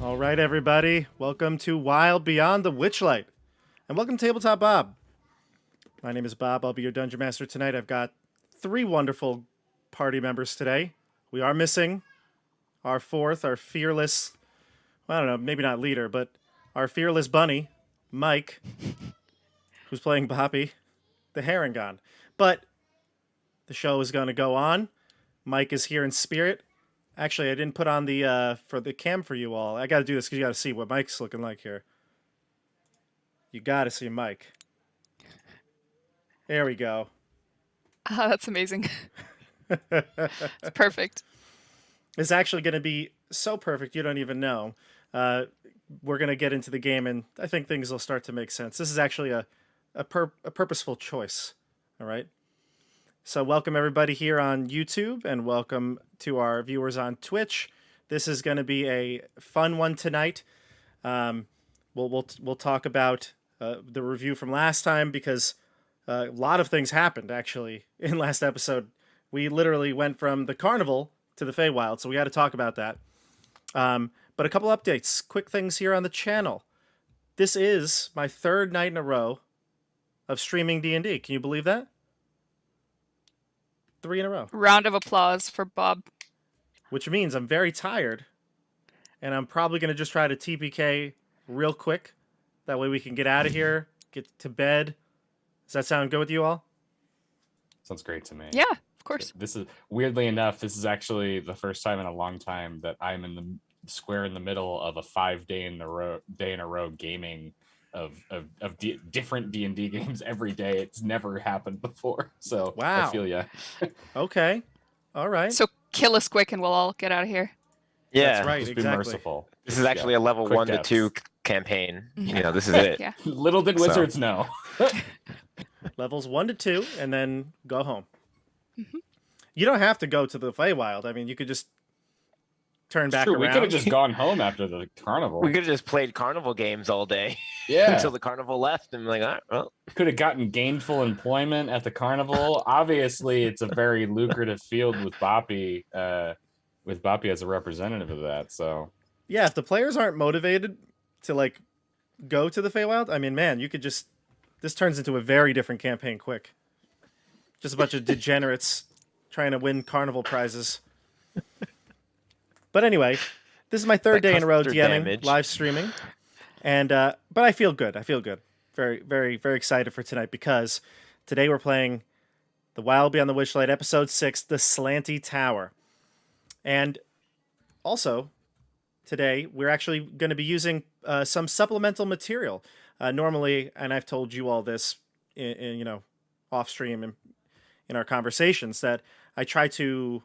All right, everybody. Welcome to Wild Beyond the Witchlight. And welcome to Tabletop Bob. My name is Bob. I'll be your Dungeon Master tonight. I've got three wonderful party members today. We are missing our fourth, our fearless, I don't know, maybe not leader, but our fearless bunny, Mike, who's playing Boppy, the Harangon. But the show is going to go on. Mike is here in spirit. Actually, I didn't put on the for the cam for you all. I got to do this because you got to see what Mike's looking like here. You got to see Mike. There we go. Oh, that's amazing. It's perfect. It's actually going to be so perfect you don't even know. We're going to get into the game, and I think things will start to make sense. This is actually a purposeful choice. All right. So welcome everybody here on YouTube, and welcome to our viewers on Twitch. This is going to be a fun one tonight. We'll talk about the review from last time because a lot of things happened actually in last episode. We literally went from the carnival to the Feywild, so we got to talk about that. But a couple updates, quick things here on the channel. This is my third night in a row of streaming D&D. Can you believe that? 3 in a row. Round of applause for Bob. Which means I'm very tired, and I'm probably going to just try to TPK real quick. That way we can get out of here, get to bed. Does that sound good with you all? Sounds great to me. Yeah, of course. This is, weirdly enough, this is actually the first time in a long time that I'm in the square in the middle of a 5 day in a row gaming of different D&D games every day. It's never happened before. So wow. I feel ya. Okay. All right. So kill us quick and we'll all get out of here. Yeah, that's right. Just exactly. be merciful. This is actually a level Quick 1 deaths. to 2 campaign. You know, this is it. Yeah. Little did wizards know. Levels 1 to 2, and then go home. Mm-hmm. You don't have to go to the Feywild. I mean, you could just turn back True, around. we could have just gone home after the carnival. We could have just played carnival games all day Yeah. until the carnival left, and like, all right, well, Could have gotten gainful employment at the carnival. Obviously, it's a very lucrative field with Boppy as a representative of that. So Yeah, if the players aren't motivated to like go to the Feywild, I mean, man, you could just this turns into a very different campaign quick. Just a bunch of degenerates trying to win carnival prizes. But anyway, this is my third day in a row custard DMing, damage. live streaming, and but I feel good. I feel good. Very, very, very excited for tonight because today we're playing The Wild Beyond the Witchlight, Episode 6, The Slanty Tower. And also, today we're actually going to be using some supplemental material. Normally, and I've told you all this in off stream and in our conversations, that I try to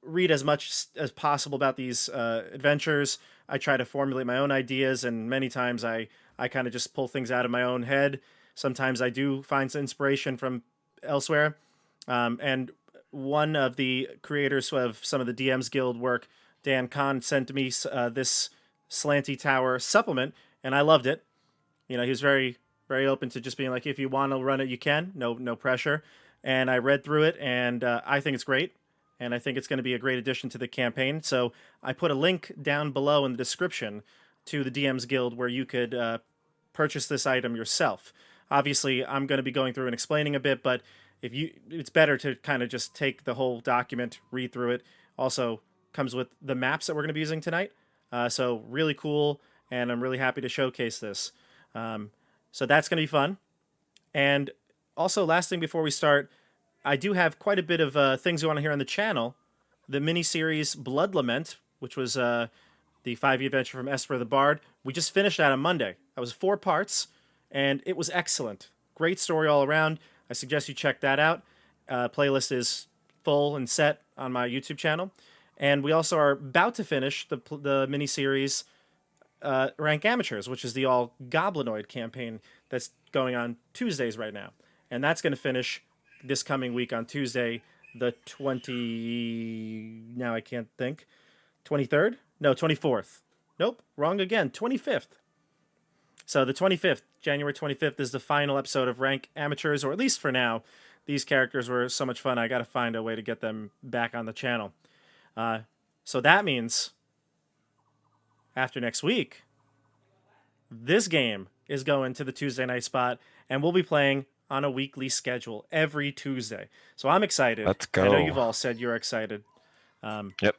read as much as possible about these adventures. I try to formulate my own ideas, and many times I kind of just pull things out of my own head. Sometimes I do find some inspiration from elsewhere. And one of the creators of some of the DMs Guild work, Dan Kahn, sent me this Slanty Tower supplement, and I loved it. He was very, very open to just being like, if you want to run it, you can. No pressure. And I read through it, and I think it's great. And I think it's going to be a great addition to the campaign. So I put a link down below in the description to the DMs Guild where you could purchase this item yourself. Obviously, I'm going to be going through and explaining a bit, but it's better to kind of just take the whole document, read through it. Also comes with the maps that we're going to be using tonight. So really cool, and I'm really happy to showcase this. So that's going to be fun. And also, last thing before we start, I do have quite a bit of things you want to hear on the channel. The mini-series Blood Lament, which was the 5e adventure from Esper the Bard. We just finished that on Monday. That was 4 parts, and it was excellent. Great story all around. I suggest you check that out. Playlist is full and set on my YouTube channel. And we also are about to finish the mini-series Rank Amateurs, which is the all-Goblinoid campaign that's going on Tuesdays right now. And that's going to finish this coming week on Tuesday, the now I can't think, 23rd? No, 24th. Nope, wrong again, 25th. So the 25th, January 25th, is the final episode of Rank Amateurs, or at least for now. These characters were so much fun, I got to find a way to get them back on the channel. So that means after next week, this game is going to the Tuesday night spot, and we'll be playing on a weekly schedule every Tuesday. So I'm excited. Let's I know go. you've all said you're excited. Yep.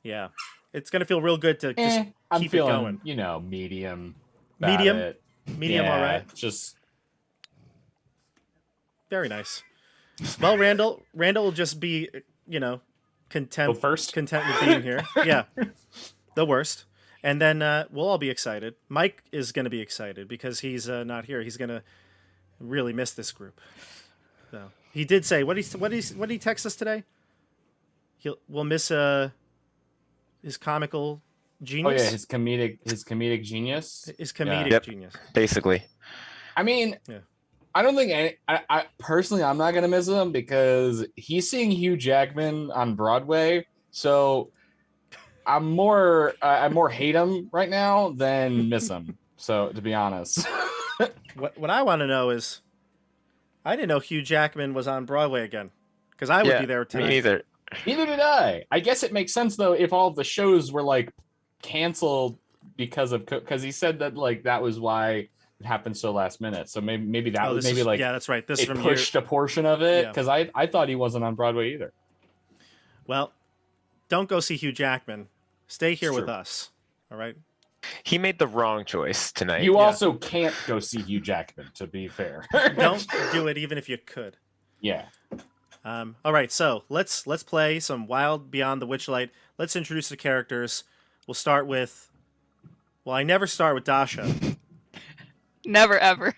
Yeah. It's going to feel real good to just I'm keep feeling, it going. you know, medium. Medium? about it. Medium, all right. Just Very nice. Well, Randall will just be, content with being here. Yeah. The worst. And then we'll all be excited. Mike is going to be excited because he's not here. He's going to really miss this group. So he did say, what did he text us today? We'll miss his comical genius. Oh yeah, his comedic genius. His comedic Yep. genius. Basically. I mean, Yeah. I don't think I personally I'm not gonna miss him because he's seeing Hugh Jackman on Broadway. So I'm more hate him right now than miss him. So to be honest, What I want to know is, I didn't know Hugh Jackman was on Broadway again, because I would be there Me tonight. neither. neither did I. I guess it makes sense though if all of the shows were like canceled because he said that like that was why it happened so last minute. So maybe that was maybe like yeah, that's right. This is it from pushed a portion of it Yeah. because I thought he wasn't on Broadway either. Well, don't go see Hugh Jackman. Stay here It's with true. us. All right. He made the wrong choice tonight. You Yeah. also can't go see Hugh Jackman, to be fair. Don't do it even if you could. Yeah. All right, so let's play some Wild Beyond the Witchlight. Let's introduce the characters. We'll start with. Well, I never start with Dasha. Never ever.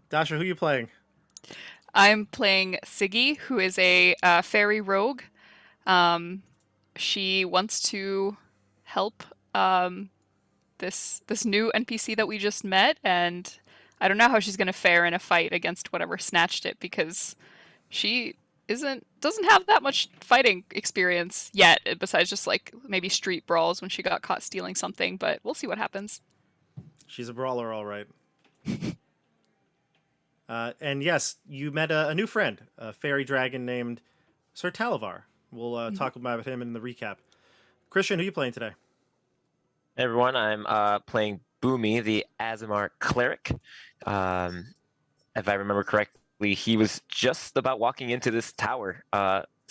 Dasha, who are you playing? I'm playing Siggy, who is a fairy rogue. She wants to help this new NPC that we just met, and I don't know how she's gonna fare in a fight against whatever snatched it because she doesn't have that much fighting experience yet, besides just like maybe street brawls when she got caught stealing something. But we'll see what happens. She's a brawler, all right. And yes, you met a new friend, a fairy dragon named Sir Talavar. We'll talk about him in the recap. Christian, who are you playing today? Hey everyone, I'm playing Boomy, the Azamar cleric. If I remember correctly, he was just about walking into this tower.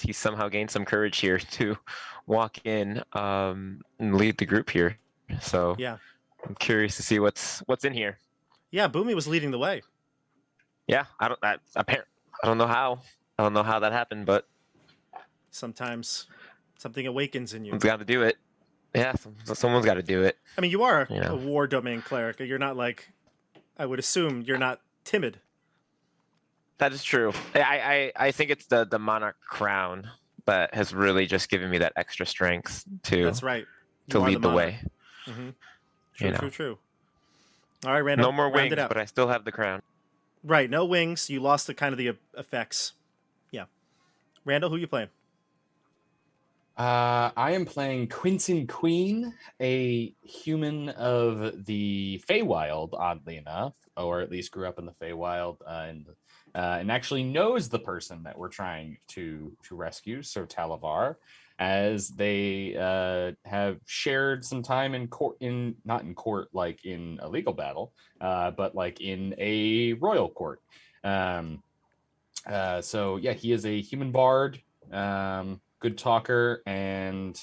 He somehow gained some courage here to walk in and lead the group here. So Yeah. I'm curious to see what's in here. Yeah, Boomy was leading the way. Yeah, I don't know how that happened, but Sometimes something awakens in you. someone's got to do it. Yeah, someone's got to do it. I mean, you are Yeah. a war domain cleric. You're not like, I would assume you're not timid. That is true. I think it's the monarch crown that has really just given me that extra strength to That's right. to You are lead the monarch. way. Mm-hmm. True, You know. true. All right, Randall. No more round wings, it out. but I still have the crown. Right, no wings. You lost the kind of the effects. Yeah. Randall, who you playing? I am playing Quentin Queen, a human of the Feywild, oddly enough, or at least grew up in the Feywild, and actually knows the person that we're trying to rescue, Sir Talavar, as they have shared some time in court, not in court like in a legal battle, but like in a royal court. So yeah, he is a human bard. Good talker, and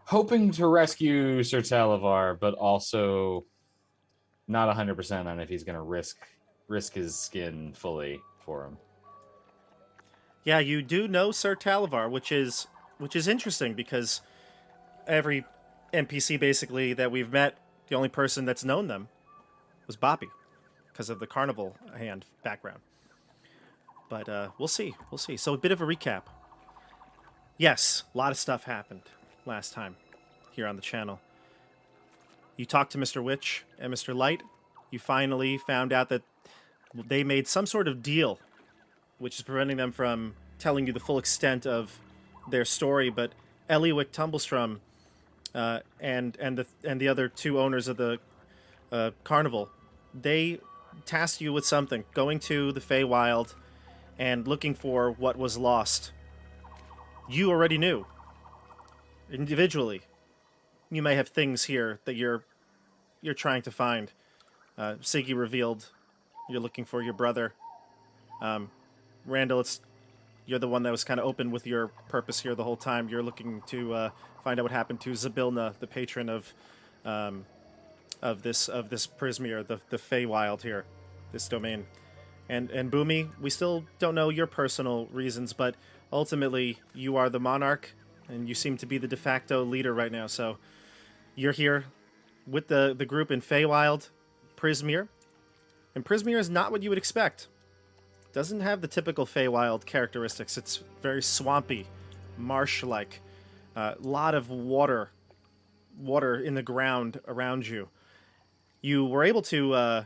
hoping to rescue Sir Talavar, but also not 100% on if he's going to risk his skin fully for him. Yeah, you do know Sir Talavar, which is interesting because every NPC basically that we've met, the only person that's known them was Boppy because of the carnival hand background. But we'll see. So a bit of a recap. Yes, a lot of stuff happened last time here on the channel. You talked to Mr. Witch and Mr. Light. You finally found out that they made some sort of deal, which is preventing them from telling you the full extent of their story. But Eliwick Tumblestrum and the other two owners of the carnival, they tasked you with something, going to the Feywild and looking for what was lost. You already knew, individually, you may have things here that you're trying to find. Siggy revealed you're looking for your brother. Randall, you're the one that was kind of open with your purpose here the whole time. You're looking to find out what happened to Zabilna, the patron of this Prismere, the Feywild here, this domain. And Boomy, we still don't know your personal reasons, but ultimately you are the monarch, and you seem to be the de facto leader right now. So you're here with the group in Feywild, Prismere. And Prismere is not what you would expect. Doesn't have the typical Feywild characteristics. It's very swampy, marsh-like. A lot of water in the ground around you. You were able to,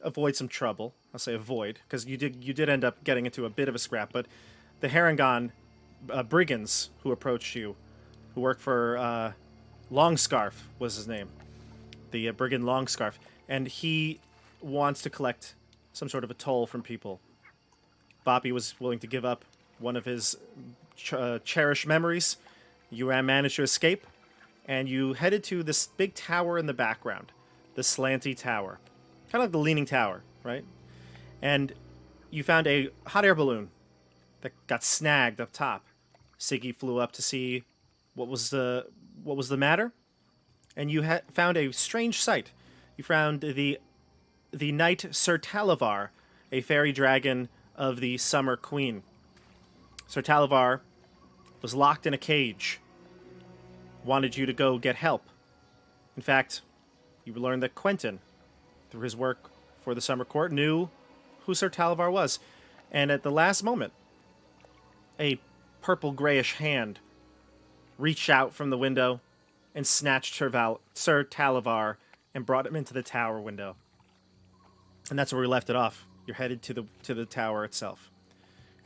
avoid some trouble. I'll say avoid, because you did end up getting into a bit of a scrap. But the Harangon brigands who approached you, who work for Longscarf was his name, the brigand Longscarf, and he wants to collect some sort of a toll from people. Boppy was willing to give up one of his cherished memories. You managed to escape, and you headed to this big tower in the background, the Slanty Tower. Kind of like the Leaning Tower, right? And you found a hot air balloon that got snagged up top. Siggy flew up to see what was the matter, and you found a strange sight. You found the knight Sir Talavar, a fairy dragon of the Summer Queen. Sir Talavar was locked in a cage, wanted you to go get help. In fact, you learned that Quentin, through his work for the Summer Court, knew who Sir Talavar was. And at the last moment, a purple-grayish hand reached out from the window and snatched Sir Talavar and brought him into the tower window. And that's where we left it off. You're headed to the tower itself.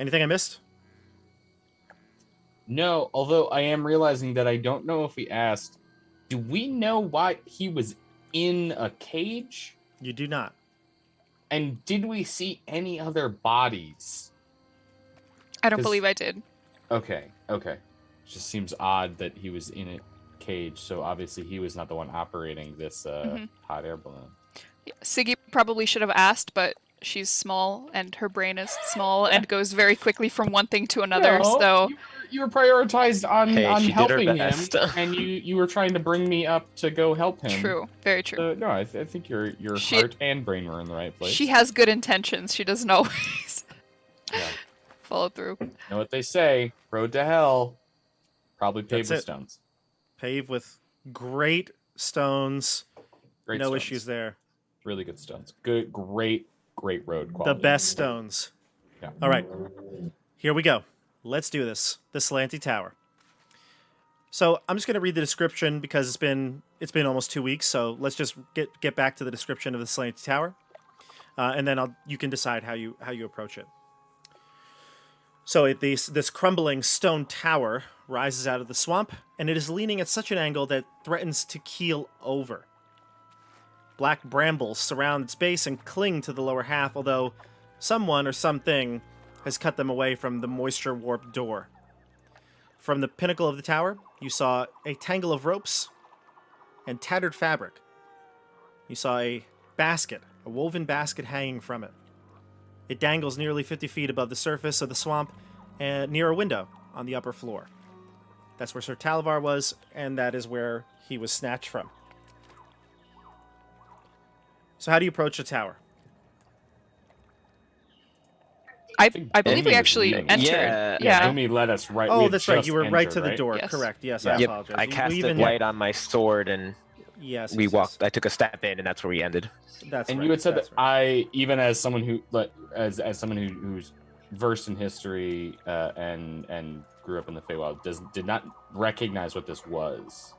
Anything I missed? No, although I am realizing that I don't know if we asked, do we know why he was in a cage? You do not. And did we see any other bodies? I don't believe I did. Okay. It just seems odd that he was in a cage, so obviously he was not the one operating this hot air balloon. Yeah, Siggy probably should have asked, but she's small and her brain is small and goes very quickly from one thing to another. No, So you were prioritized on she did her helping him, best. and you were trying to bring me up to go help him. true, very true. No, I think your heart and brain were in the right place. She has good intentions. She doesn't always Yeah. follow through. You know what they say? Road to hell, probably paved That's with it. stones. Paved with great stones. Great No stones. issues there. Really good stones. Good, great road quality. The best stones. Yeah. All right. Here we go. Let's do this. The Slanty Tower. So I'm just going to read the description because it's been almost 2 weeks. So let's just get back to the description of the Slanty Tower, and then you can decide how you approach it. So this crumbling stone tower rises out of the swamp, and it is leaning at such an angle that threatens to keel over. Black brambles surround its base and cling to the lower half, although someone or something has cut them away from the moisture-warped door. From the pinnacle of the tower, you saw a tangle of ropes and tattered fabric. You saw a woven basket hanging from it. It dangles nearly 50 feet above the surface of the swamp and near a window on the upper floor. That's where Sir Talavar was, and that is where he was snatched from. So how do you approach the tower? I believe we was actually leading. entered. Yeah. Boomy led us right. we Oh, had that's right. just You were right to entered, the door. Yes. Correct. Yes, Yeah. I Yep, apologize. I We cast even- it light on my sword, and Yes, we yes, walked. yes. I took a step in, and that's where we ended. That's And right. you had said That's that right. I, even as someone who, as someone who's versed in history and grew up in the Feywild, did not recognize what this was.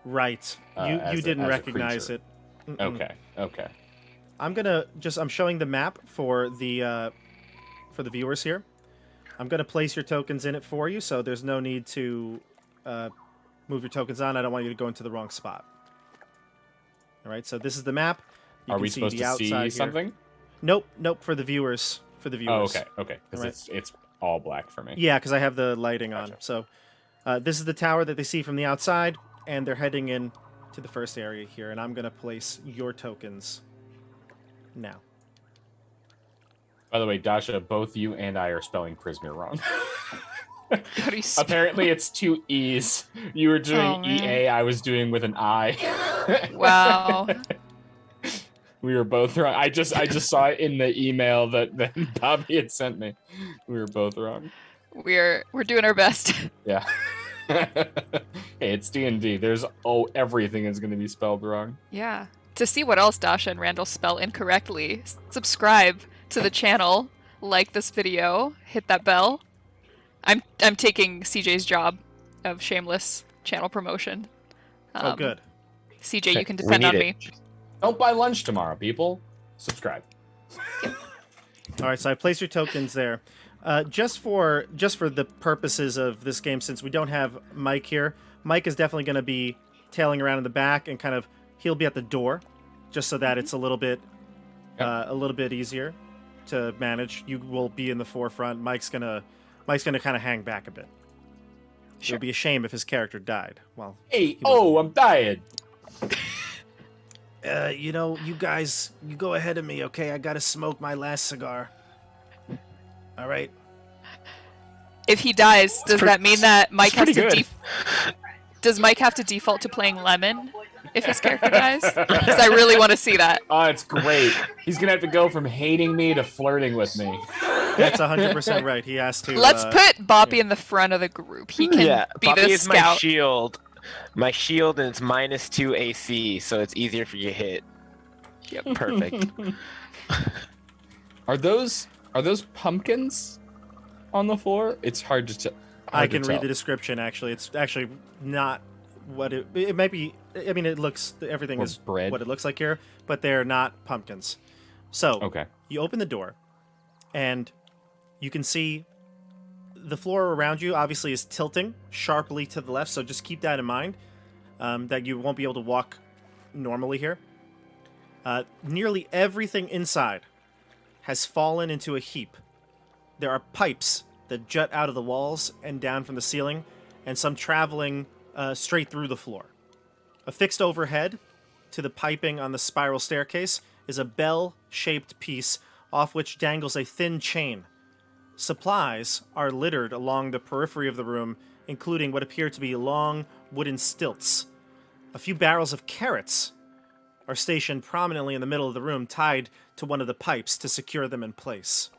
Right. You as didn't a recognize creature. it. Mm-mm. Okay. I'm showing the map for the viewers here. I'm gonna place your tokens in it for you, so there's no need to move your tokens on. I don't want you to go into the wrong spot. All right. So this is the map. You Are can we see supposed the to outside see here. something? Nope. For the viewers. Oh, okay. Because Alright. it's all black for me. Yeah, because I have the lighting on. Gotcha. So This is the tower that they see from the outside, and they're heading in to the first area here, and I'm going to place your tokens now. By the way, Dasha, both you and I are spelling Prismere wrong. How do you spell? Apparently, it's two E's. You were doing EA, I was doing with an I. Wow. We were both wrong. I just saw it in the email that Bobby had sent me. We were both wrong. We're doing our best. Yeah. Hey, it's D&D. Everything is going to be spelled wrong. Yeah. To see what else Dasha and Randall spell incorrectly, subscribe to the channel, like this video, hit that bell. I'm taking CJ's job of shameless channel promotion. Oh, good. CJ, you can depend on me. Don't buy lunch tomorrow, people. Subscribe. All right, so I place your tokens there. Just for the purposes of this game, since we don't have Mike here, Mike is definitely going to be tailing around in the back, and he'll be at the door, just so that it's a little bit easier to manage. You will be in the forefront. Mike's gonna kind of hang back a bit. Sure. It would be a shame if his character died. Well, I'm dying. You guys, you go ahead of me, okay? I gotta smoke my last cigar. All right. If he dies, does that mean that Mike has to good. Does Mike have to default to playing Lemon if his character dies? Because I really want to see that. Oh, it's great. He's gonna have to go from hating me to flirting with me. That's 100% right. He has to. Let's put Boppy in the front of the group. He can be Bobby the is scout. my shield. My shield, and it's -2 AC, so it's easier for you to hit. Yep, perfect. Are those pumpkins on the floor? It's hard to tell. I can read the description. Actually, it's actually not what it might be. I mean, everything is bread. What it looks like here, but they're not pumpkins. So Okay. You open the door, and you can see the floor around you obviously is tilting sharply to the left, so just keep that in mind, that you won't be able to walk normally here. Nearly everything inside has fallen into a heap. There are pipes that jut out of the walls and down from the ceiling, and some traveling straight through the floor. Affixed overhead to the piping on the spiral staircase is a bell-shaped piece off which dangles a thin chain. Supplies are littered along the periphery of the room, including what appear to be long wooden stilts. A few barrels of carrots are stationed prominently in the middle of the room, tied to one of the pipes to secure them in place.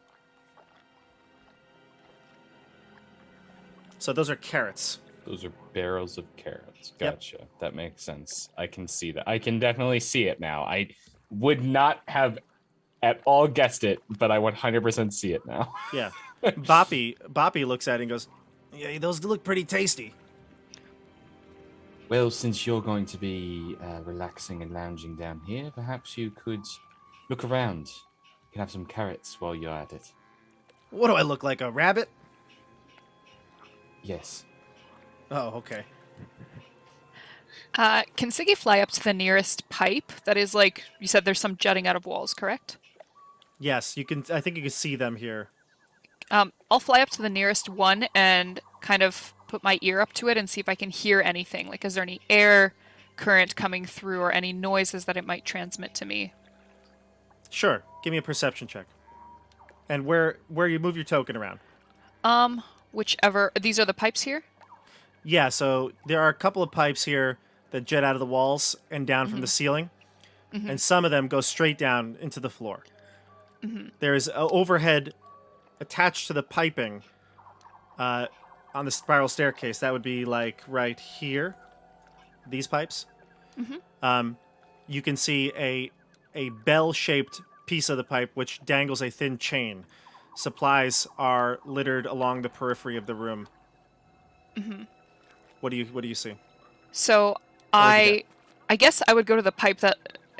So those are carrots. Those are barrels of carrots. Yep. Gotcha. That makes sense. I can see that. I can definitely see it now. I would not have at all guessed it, but I 100% see it now. Yeah. Boppy looks at it and goes, "Yeah, those look pretty tasty." Well, since you're going to be relaxing and lounging down here, perhaps you could look around. You can have some carrots while you're at it. What do I look like, a rabbit? Yes. Oh, okay. Can Siggy fly up to the nearest pipe? That is, like you said, there's some jutting out of walls, correct? Yes, you can. I think you can see them here. I'll fly up to the nearest one and kind of put my ear up to it and see if I can hear anything. Like, is there any air current coming through or any noises that it might transmit to me? Sure. Give me a perception check. And where you move your token around. Whichever. These are the pipes here? Yeah, so there are a couple of pipes here that jet out of the walls and down from the ceiling. Mm-hmm. And some of them go straight down into the floor. Mm-hmm. There's an overhead attached to the piping on the spiral staircase. That would be like right here. These pipes. Mm-hmm. You can see a bell-shaped piece of the pipe which dangles a thin chain. Supplies are littered along the periphery of the room. Mm-hmm. What do you see? So I guess I would go to the pipe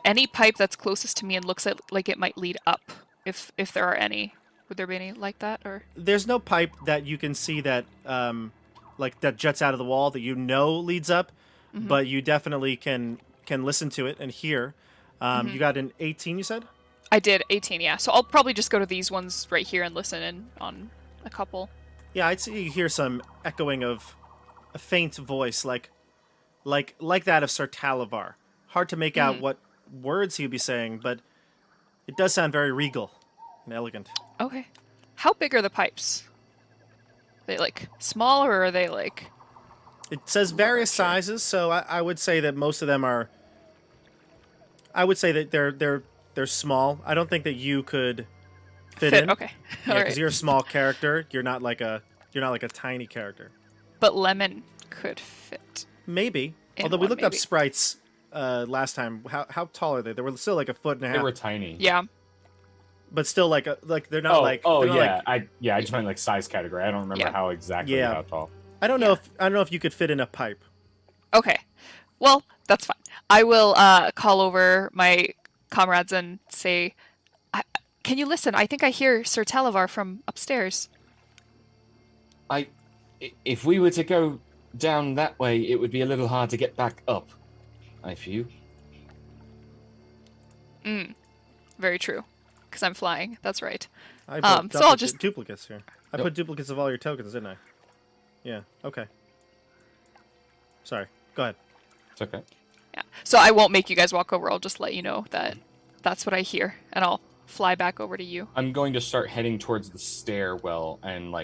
any pipe that's closest to me and looks like it might lead up, if there are any. Would there be any like that, or? There's no pipe that you can see that that juts out of the wall that leads up, but you definitely can listen to it and hear. You got an 18, you said? I did 18, yeah. So I'll probably just go to these ones right here and listen in on a couple. Yeah, I'd say you hear some echoing of faint voice, like that of Sir Talavar. Hard to make out what words he would be saying, but it does sound very regal and elegant. Okay. How big are the pipes? Are they like small, or are they like? It says various sizes, so I would say that most of them are. I would say that they're small. I don't think that you could fit in. Okay. Yeah, All because right. you're a small character. You're not like a tiny character. But Lemon could fit. Maybe. In Although we one, looked up maybe. sprites how tall are they? They were still like a foot and a half. They were tiny. Yeah. But still like they're not like. Oh they're not yeah. like- I just meant like size category. I don't remember Yeah. how exactly Yeah. how tall. I don't know if you could fit in a pipe. Okay. Well, that's fine. I will call over my comrades and say, "Can you listen? I think I hear Sir Talavar from upstairs." If we were to go down that way, it would be a little hard to get back up. I feel. Very true. Because I'm flying. That's right. I put So I'll just- duplicates here. I Yep. put duplicates of all your tokens, didn't I? Yeah. Okay. Sorry. Go ahead. It's okay. Yeah. So I won't make you guys walk over. I'll just let you know that that's what I hear, and I'll fly back over to you. I'm going to start heading towards the stairwell, and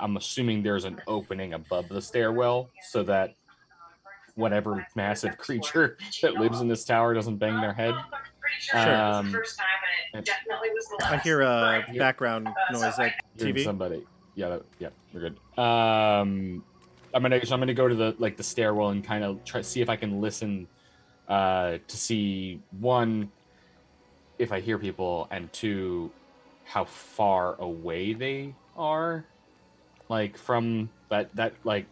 I'm assuming there's an opening above the stairwell so that whatever massive creature that lives in this tower doesn't bang their head. I hear a background noise at Hearing TV. somebody. Yeah, we're good. I'm gonna go to the stairwell and kind of try see if I can listen to see, one, if I hear people, and two, how far away they are, like from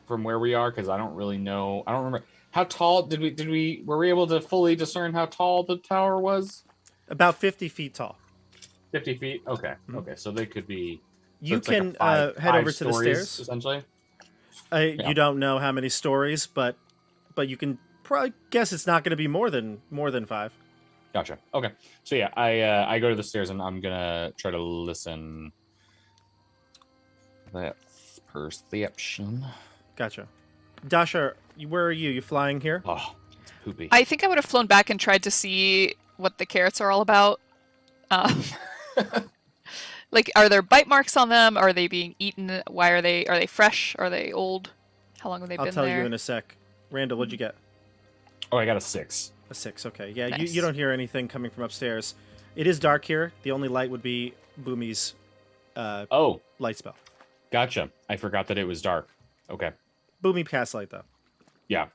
from where we are, because I don't really know. I don't remember how tall were we able to fully discern how tall the tower was? About 50 feet tall. 50 feet. Okay. Okay. So they could be. You it's like a can five head over to the stories, stairs. essentially. You don't know how many stories, but you can probably guess it's not going to be more than 5. Gotcha. Okay. So yeah, I go to the stairs and I'm gonna try to listen. That's perception. Gotcha. Dasha, where are you? You flying here? Oh, poopy. I think I would have flown back and tried to see what the carrots are all about. Like, are there bite marks on them? Are they being eaten? Why are they? Are they fresh? Are they old? How long have they I'll been tell there? you in a sec. Randall, what'd you get? Oh, I got a 6. A 6. Okay. Yeah, Nice. you don't hear anything coming from upstairs. It is dark here. The only light would be Boomy's Oh, light spell. gotcha. I forgot that it was dark. Okay. Boomy cast light though. Yeah.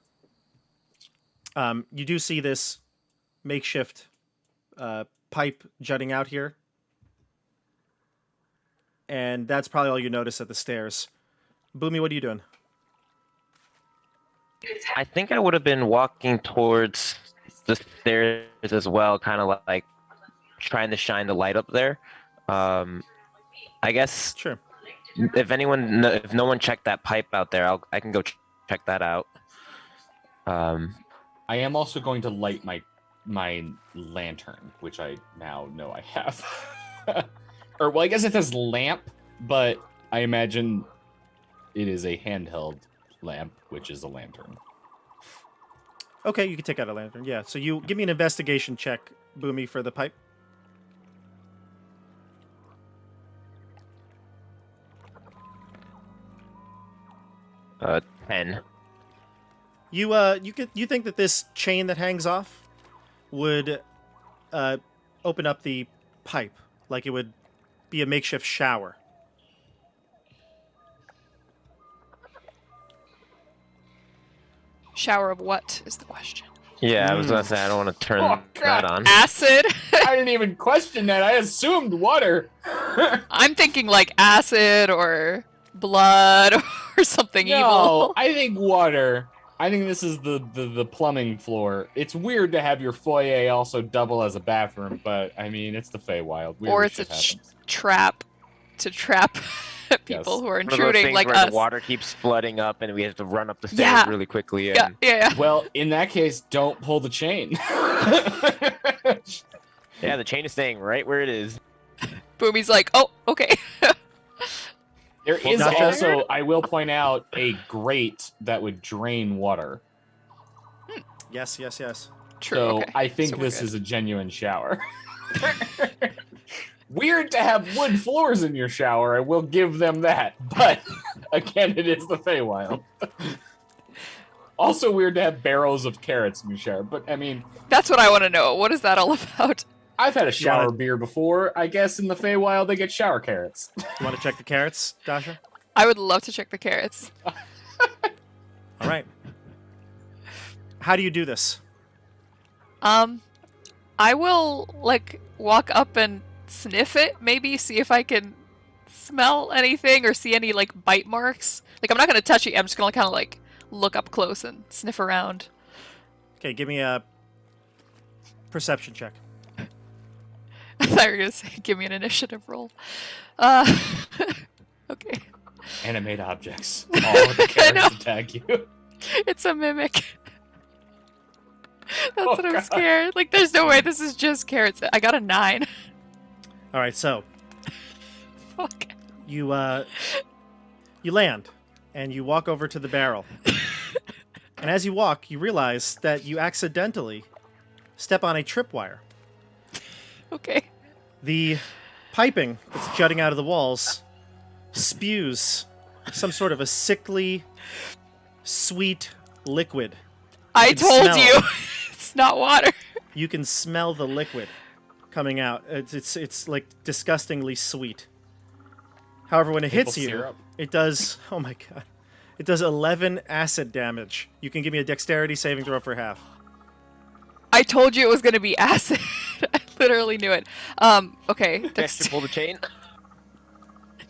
You do see this makeshift pipe jutting out here. And that's probably all you notice at the stairs. Boomy, what are you doing? I think I would have been walking towards the stairs as well, kind of like trying to shine the light up there. I guess Sure. if no one checked that pipe out there, I can go check that out. I am also going to light my lantern, which I now know I have. Or, well, I guess it says lamp, but I imagine it is a handheld lamp, which is a lantern. Okay, you can take out a lantern. Yeah, so you give me an investigation check, Boomy, for the pipe. 10. You think that this chain that hangs off would open up the pipe, like it would be a makeshift shower. Shower of what is the question? Yeah, I was gonna say I don't want to turn Oh, that God. on. Acid. I didn't even question that. I assumed water. I'm thinking like acid or blood or something No, evil. I think water. I think this is the plumbing floor. It's weird to have your foyer also double as a bathroom, but I mean, it's the Feywild. Weird Or it's a shit happens. trap to trap people Yes. who are One of those intruding things like where us. the water keeps flooding up and we have to run up the stairs Yeah. really quickly. Yeah, And yeah. Well, in that case, don't pull the chain. yeah, the chain is staying right where it is. Boomy's like, oh, okay. There is Dasha? also, I will point out, a grate that would drain water. Yes. True. So okay. I think So we're this good. is a genuine shower. Weird to have wood floors in your shower. I will give them that. But again, it is the Feywild. Also weird to have barrels of carrots in your shower. But I mean, That's what I want to know. What is that all about? I've had a shower wanna- beer before. I guess in the Feywild they get shower carrots. You want to check the carrots, Dasha? I would love to check the carrots. All right. How do you do this? I will like walk up and sniff it, maybe see if I can smell anything or see any like bite marks. Like I'm not gonna touch it. I'm just gonna kind of like look up close and sniff around. Okay, give me a perception check. I thought you were gonna say, give me an initiative roll. Okay. Animate objects. All of the I know. carrots attack you. It's a mimic. That's Oh, what I'm God. scared. Like, there's no way this is just carrots. I got a 9. All right, so Fuck. you land and you walk over to the barrel. And as you walk, you realize that you accidentally step on a tripwire. Okay. The piping that's jutting out of the walls spews some sort of a sickly, sweet liquid. I can told smell you. it. It's not water. You can smell the liquid coming out. It's like disgustingly sweet. However, when it hits Maple you, syrup. it does. Oh my god! It does 11 acid damage. You can give me a dexterity saving throw for half. I told you it was gonna be acid. I literally knew it. Okay. Next, you pull the chain.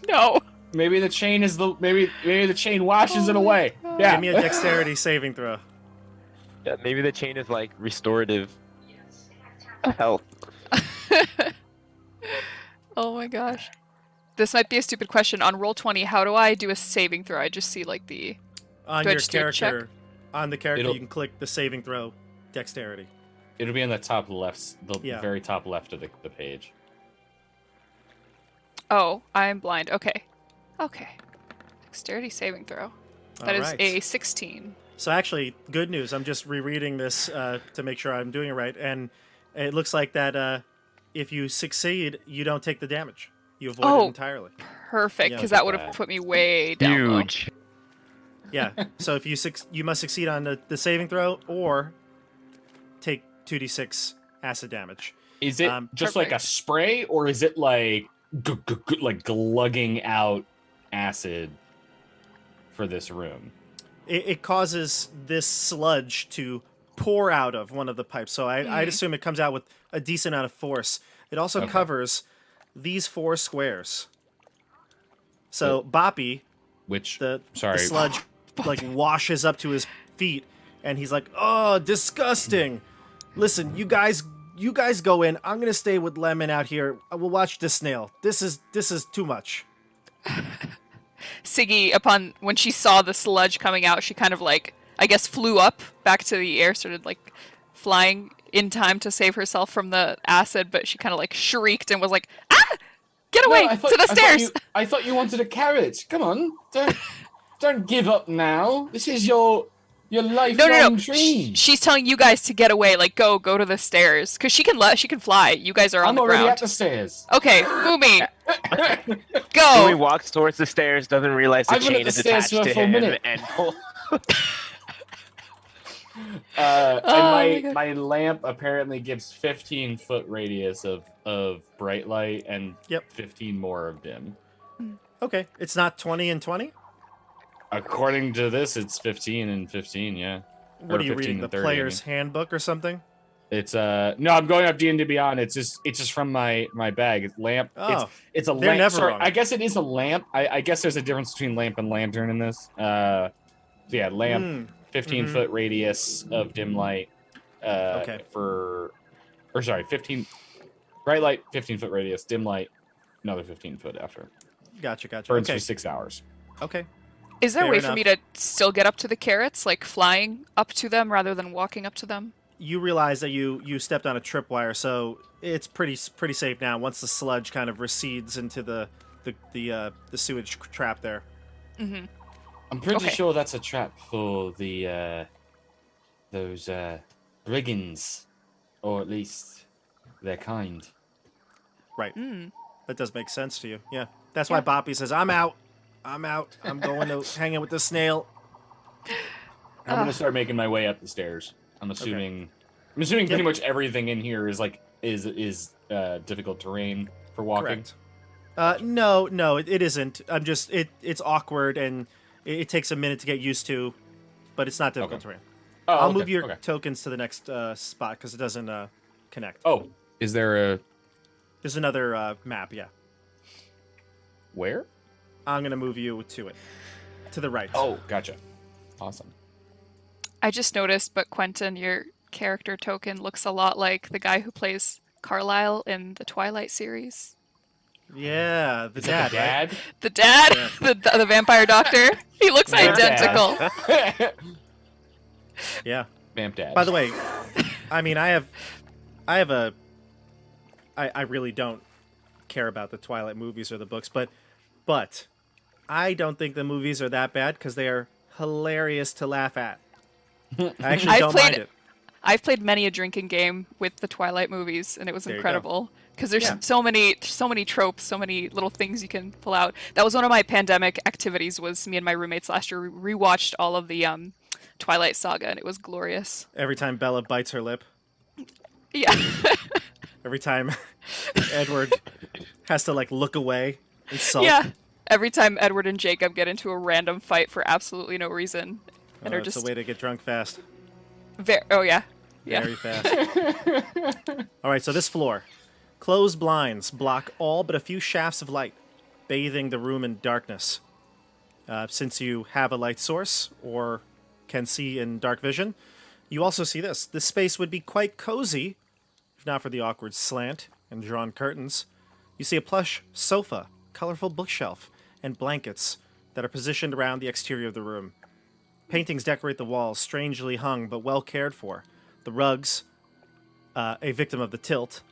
No. Maybe the chain is maybe the chain washes Oh it my away. God. Yeah. Give me a dexterity saving throw. Yeah, maybe the chain is like restorative health. Oh my gosh. This might be a stupid question. On Roll20, how do I do a saving throw? I just see like the... On Do I your just do a check? character, on the character, It'll- you can click the saving throw dexterity. It'll be on the top left, the Yeah. very top left of the page. Oh, I'm blind. Okay. Okay. Dexterity saving throw. That is Alright. a 16. So actually, good news. I'm just rereading this to make sure I'm doing it right, and it looks like that if you succeed, you don't take the damage. You avoid Oh. it entirely. Perfect, Yeah, because look that at would have that. put me way down low. Huge. Yeah. So if you must succeed on the saving throw or take 2d6 acid damage. Is it just like a Perfect. spray, or is it like like glugging out acid for this room? It causes this sludge to pour out of one of the pipes. So I'd assume it comes out with a decent amount of force. It also Okay. covers these 4 squares. So Boppy, Which the sorry, sludge like washes up to his feet, and he's like, "Oh, disgusting! Listen, you guys go in. I'm gonna stay with Lemon out here. We'll watch the snail. This is too much." Siggy, when she saw the sludge coming out, she kind of like, I guess, flew up back to the air, started like flying in time to save herself from the acid, but she kind of like shrieked and was like, "Ah! Get away No, to the stairs!" I thought you wanted a carrot. Come on, don't give up now. This is your lifelong No. dream. She's telling you guys to get away, like go to the stairs, because she can fly. You guys are on I'm the already ground. at the stairs. Okay, Boomy, Louis go. walks towards the stairs, doesn't realize the I've been chain at the is stairs attached for to a full him, minute. and And my God. my lamp apparently gives 15-foot radius of bright light and Yep. 15 more of dim. Okay, it's not 20 and 20. According to this, it's 15 and 15. Yeah. What Or are you 15 reading? The and 30, player's handbook or something? It's no, I'm going up D&D Beyond. It's just from my bag. It's lamp. Oh, It's a they're lamp. never Sorry, wrong. I guess it is a lamp. I guess there's a difference between lamp and lantern in this. Yeah, lamp. Mm, 15-foot radius of dim light. Okay. Or sorry, 15 bright light, 15-foot radius, dim light, another 15-foot after. gotcha. Burns Okay, for 6 hours. okay. Is there a Fair way for me enough. to still get up to the carrots, like flying up to them rather than walking up to them? You realize that you stepped on a tripwire, so it's pretty safe now. Once the sludge kind of recedes into the the sewage trap there. Mm-hmm. I'm pretty Okay. sure that's a trap for the those brigands, or at least their kind. Right. Mm. That does make sense to you. Yeah. That's why Yeah. Boppy says, "I'm out. I'm out. I'm going to hang out with the snail." I'm gonna Ugh. start making my way up the stairs. I'm assuming pretty Yep. much everything in here is difficult terrain for walking. Correct. No, it isn't. I'm just it's awkward and it takes a minute to get used to, but it's not difficult terrain. Oh, I'll okay, move your okay. tokens to the next spot because it doesn't connect. Oh, is there a There's another map. Yeah, where? I'm gonna move you to it, to the right. Oh, gotcha. Awesome. I just noticed, but Quentin, your character token looks a lot like the guy who plays Carlisle in the Twilight series. Yeah, the Is that dad. the Right? The dad, Yeah. the vampire doctor. He looks Vamp dad. identical. dad? Yeah. Vamp dad. By the way, I mean, I really don't care about the Twilight movies or the books, but I don't think the movies are that bad because they are hilarious to laugh at. I actually I've don't played- mind it. I've played many a drinking game with the Twilight movies, and it was There you go. incredible because there's Yeah. so many tropes, so many little things you can pull out. That was one of my pandemic activities. Was me and my roommates last year rewatched all of the Twilight saga, and it was glorious. Every time Bella bites her lip, Yeah. every time Edward has to like look away and sulk. Yeah. Every time Edward and Jacob get into a random fight for absolutely no reason, and are It's just a way to get drunk fast. oh yeah, yeah. Very fast. All right, so this floor. Closed blinds block all but a few shafts of light, bathing the room in darkness. Since you have a light source, or can see in dark vision, you also see this. This space would be quite cozy, if not for the awkward slant and drawn curtains. You see a plush sofa, colorful bookshelf, and blankets that are positioned around the exterior of the room. Paintings decorate the walls, strangely hung but well cared for. The rugs, a victim of the tilt,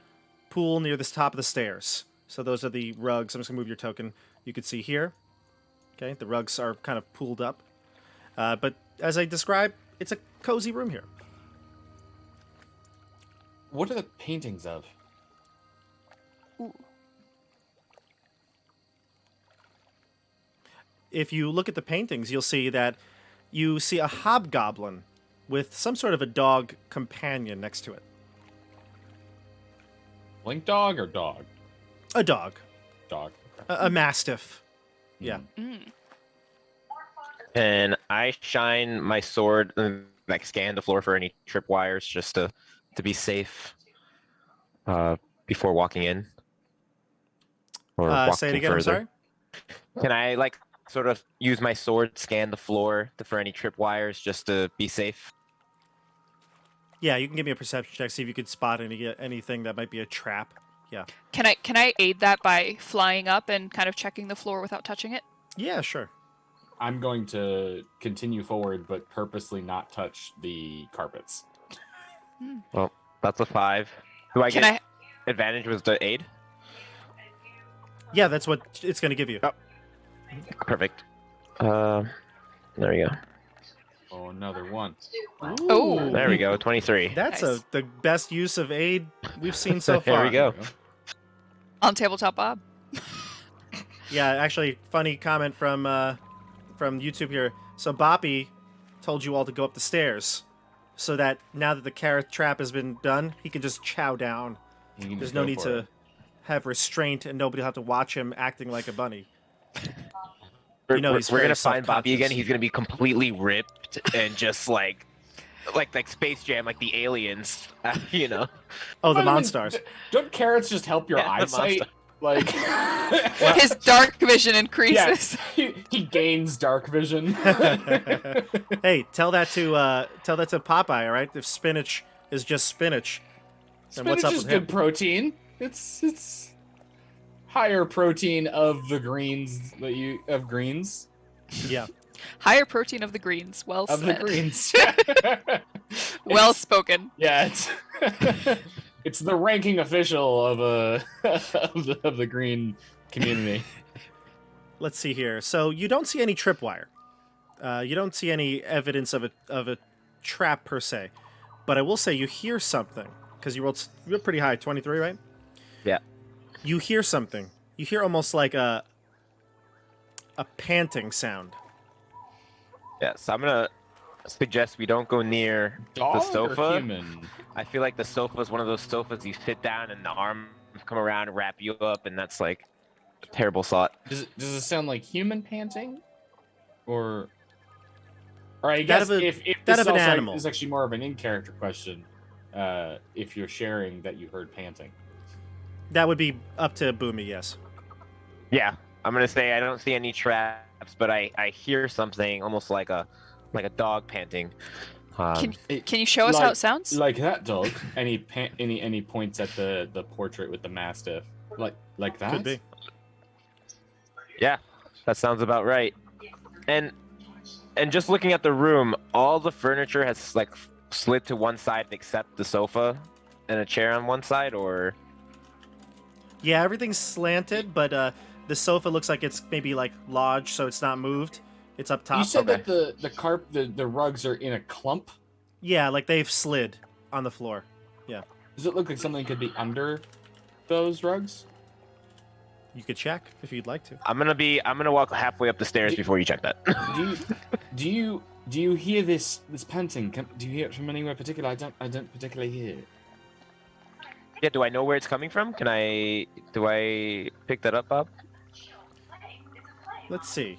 pool near the top of the stairs. So those are the rugs. I'm just going to move your token. You can see here. Okay, the rugs are kind of pooled up. But as I described, it's a cozy room here. What are the paintings of? If you look at the paintings, you'll see that you see a hobgoblin with some sort of a dog companion next to it. Blink dog or dog? A dog. Dog. A mastiff. Yeah. Mm. And I shine my sword and like scan the floor for any tripwires just to be safe before walking in. Or Say it walking again, I'm further. sorry. Can I like sort of use my sword, scan the floor for any tripwires just to be safe? Yeah, you can give me a perception check, see if you could spot anything that might be a trap. Yeah. Can I aid that by flying up and kind of checking the floor without touching it? Yeah, sure. I'm going to continue forward, but purposely not touch the carpets. Well, that's a 5. Do I Can get advantage with the aid? Yeah, that's what it's going to give you. Oh. Perfect. There we go. Oh, another one. Oh. There we go. 23. That's Nice. the best use of aid we've seen so far. There we go. On Tabletop Bob. Yeah, actually, funny comment from YouTube here. So Boppy told you all to go up the stairs, so that now that the carrot trap has been done, he can just chow down. You can There's just no go need for to it. have restraint, and nobody will have to watch him acting like a bunny. We're, You know we're- he's we're very gonna find Bobby again. self-conscious. He's gonna be completely ripped and just like Space Jam, like the aliens, you know. Oh, the I mean, Monstars. Don't carrots just help your Yeah, the eyesight? monster. Like, His dark vision yeah, increases. he gains dark vision. Hey, tell that to Popeye, all right? If spinach is just spinach, then Spinach what's up is with him? good protein. It's higher protein of the greens greens Yeah. Higher protein of the greens. Well of the said. greens. Well spoken. Yeah, it's it's the ranking official of of the green community. Let's see here. So you don't see any tripwire. You don't see any evidence of a trap per se. But I will say you hear something because you rolled pretty high, 23, right? Yeah. You hear something. You hear almost like a panting sound. Yeah, so I'm gonna suggest we don't go near Dog the or sofa. human? I feel like the sofa is one of those sofas you sit down and the arm come around and wrap you up, and that's like a terrible thought. Does it sound like human panting, or I That guess of a- if that this of an also animal. is actually more of an in-character question, if you're sharing that you heard panting. That would be up to Boomy, yes. Yeah, I'm gonna say I don't see any traps, but I hear something almost like a dog panting. Can you show us how it sounds? Like that dog. Any points at the portrait with the mastiff, like that. Could be. Yeah, that sounds about right. And just looking at the room, all the furniture has like slid to one side except the sofa and a chair on one side, or Yeah, everything's slanted, but the sofa looks like it's maybe like lodged, so it's not moved. It's up top. You said Okay. that the rugs are in a clump. Yeah, like they've slid on the floor. Does it look like something could be under those rugs? You could check if you'd like to. I'm gonna walk halfway up the stairs before you check that. Do you hear this panting? Do you hear it from anywhere particular? I don't particularly hear it. Yeah, do I know where it's coming from? Do I pick that up, Bob? Let's see.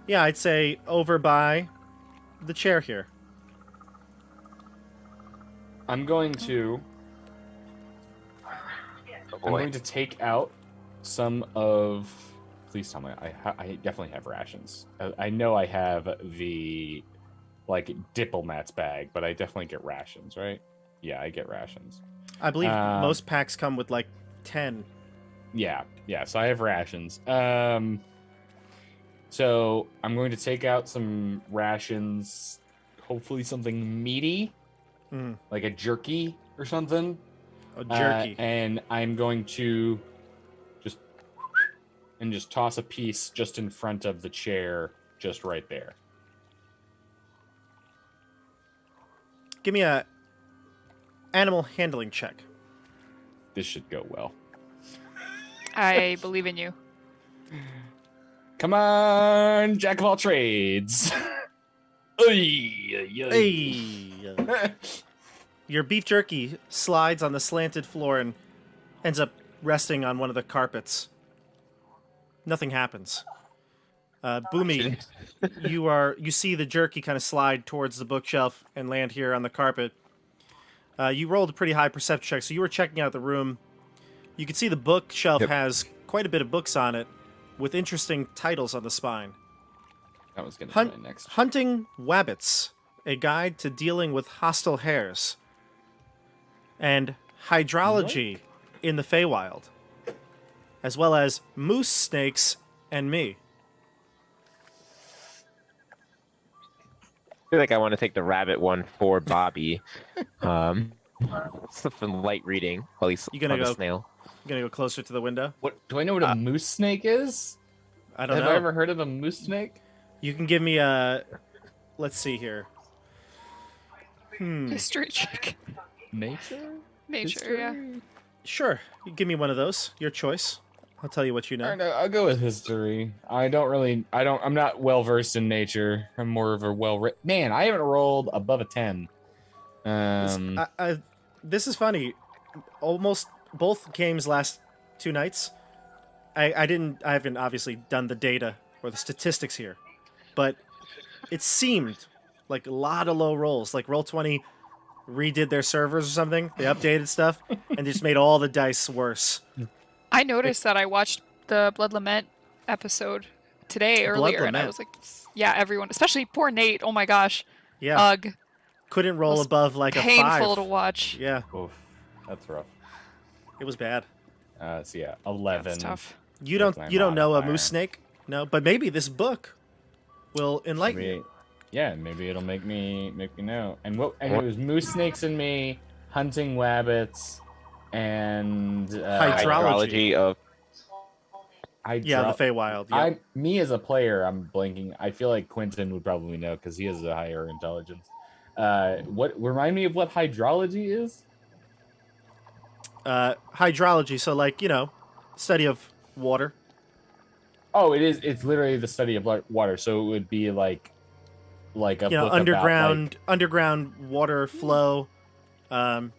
Yeah, I'd say over by the chair here. I'm going to Oh, I'm boy. going to take out some of. Please tell me I definitely have rations. I know I have the like diplomat's bag, but I definitely get rations, right? Yeah, I get rations. I believe most packs come with like 10. Yeah. So I have rations. So I'm going to take out some rations, hopefully something meaty, Mm, like a jerky or something. a jerky. And I'm going to just toss a piece just in front of the chair, just right there. Give me a animal handling check. This should go well. I believe in you. Come on, jack of all trades. Oy, oy, oy. Hey! Your beef jerky slides on the slanted floor and ends up resting on one of the carpets. Nothing happens. Boomy, you see the jerky kind of slide towards the bookshelf and land here on the carpet. You rolled a pretty high perception check, so you were checking out the room. You can see the bookshelf Yep. has quite a bit of books on it, with interesting titles on the spine. That was going to Hunt, be my next. Hunting Wabbits, a guide to dealing with hostile hares. And Hydrology in the Feywild, as well as Moose Snakes and Me. I feel like I want to take the rabbit one for Bobby. Something light reading while he's You gonna on the go- snail. I'm gonna go closer to the window. What do I know? What a moose snake is? I don't Have know. I ever heard of a moose snake? You can give me a. Let's see here. History check. Nature. Nature, yeah. Sure, you give me one of those. Your choice. I'll tell you what you know. All right, I'll go with history. I'm not well versed in nature. I'm more of a well-written man. I haven't rolled above a 10. This is funny. Almost both games last 2 nights. I haven't obviously done the data or the statistics here, but it seemed like a lot of low rolls. Like Roll20 redid their servers or something. They updated stuff and just made all the dice worse. I noticed that I watched the Blood Lament episode today Blood earlier, and I Lament. was like, yeah, everyone, especially poor Nate. Oh my gosh. Yeah, Ugh. couldn't roll was above like a 5. Painful to watch. Yeah, Oof, that's rough. it was bad. So yeah, 11. That's tough. You That's don't my know a modifier. moose snake? No, but maybe this book will enlighten you. Yeah, maybe it'll make me know. And it was moose snakes and me hunting rabbits and Hydrology. of Yeah, the Feywild. Yep. Me as a player, I'm blanking. I feel like Quentin would probably know because he has a higher intelligence. Remind me of what hydrology is? Hydrology. So, like, study of water. Oh, it is. It's literally the study of water. So it would be like a book underground about, underground water flow,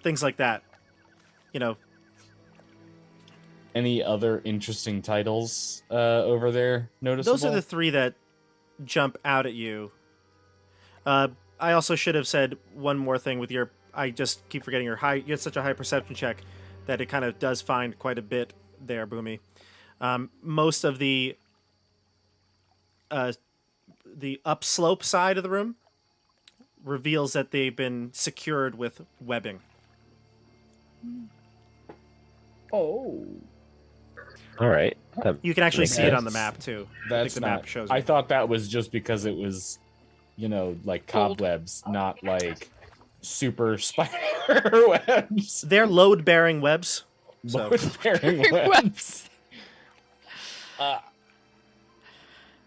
things like that. Any other interesting titles over there noticeable? Those are the three that jump out at you. I also should have said one more thing with your. I just keep forgetting you had such a high perception check that it kind of does find quite a bit there, Boomy. Most of the upslope side of the room reveals that they've been secured with webbing. Oh. All right. You can actually see it on the sense. map too. That's the not. map shows I it. thought that was just because it was, like cobwebs, not like super spider webs. They're load-bearing webs. So. Load-bearing webs.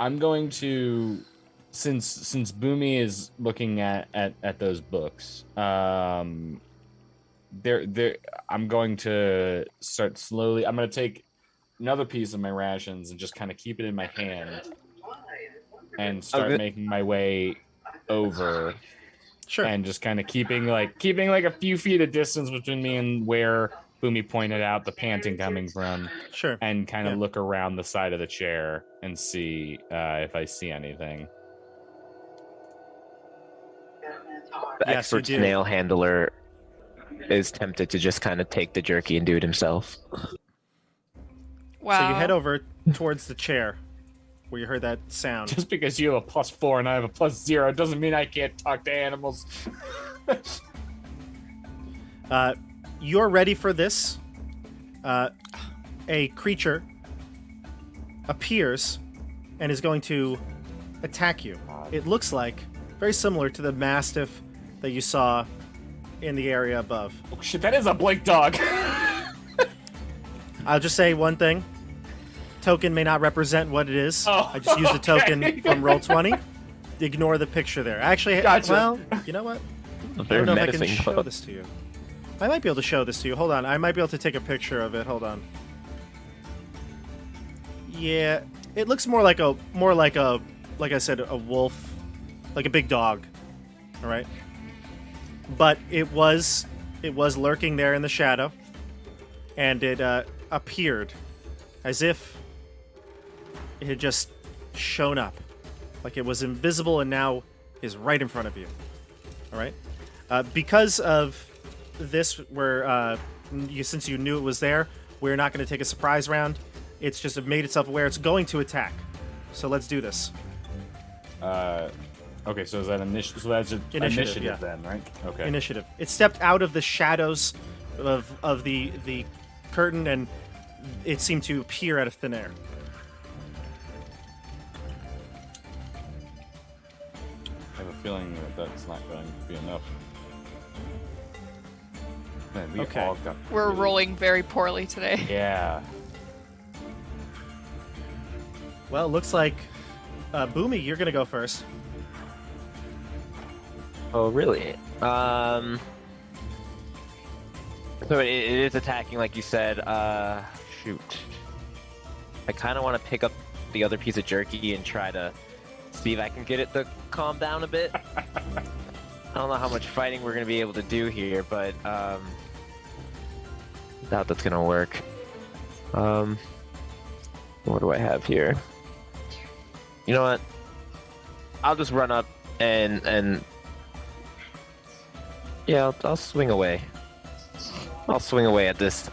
I'm going to, since Boomy is looking at those books, I'm going to start slowly. I'm going to take another piece of my rations and just kind of keep it in my hand and start making my way over. Sure. And just kind of keeping like a few feet of distance between me and where Boomy pointed out the panting coming from. Sure. And kind of look around the side of the chair and see if I see anything. The expert snail handler is tempted to just kind of take the jerky and do it himself. Wow. So you head over towards the chair where you heard that sound. Just because you have a +4 and I have a +0 doesn't mean I can't talk to animals. You're ready for this. A creature appears and is going to attack you. It looks like very similar to the mastiff that you saw in the area above. Oh shit, that is a Blake dog. I'll just say one thing. Token may not represent what it is. Oh, I just used a okay. token from Roll20. Ignore the picture there. Actually, Gotcha. well, you know what? A I very don't know if I can menacing show pup. this to you. I might be able to show this to you. Hold on. I might be able to take a picture of it. Hold on. Yeah, it looks more like I said, a wolf, like a big dog. All right. But it was lurking there in the shadow, and it appeared as if it had just shown up, like it was invisible and now is right in front of you. All right. Because of this, since you knew it was there, we're not going to take a surprise round. It's just made itself aware. It's going to attack. So let's do this. Okay, so is that initiative? So that's initiative yeah. then, right? Okay. Initiative. It stepped out of the shadows of the curtain, and it seemed to appear out of thin air. I have a feeling that that's not going to be enough. Man, we Okay. all got We're really- rolling very poorly today. Yeah. Well, it looks like Boomy, you're going to go first. Oh, really? So it is attacking, like you said. Shoot. I kind of want to pick up the other piece of jerky and try to see if I can get it to calm down a bit. I don't know how much fighting we're going to be able to do here, but doubt that's going to work. What do I have here? You know what? I'll just run up and yeah, I'll swing away. I'll swing away at this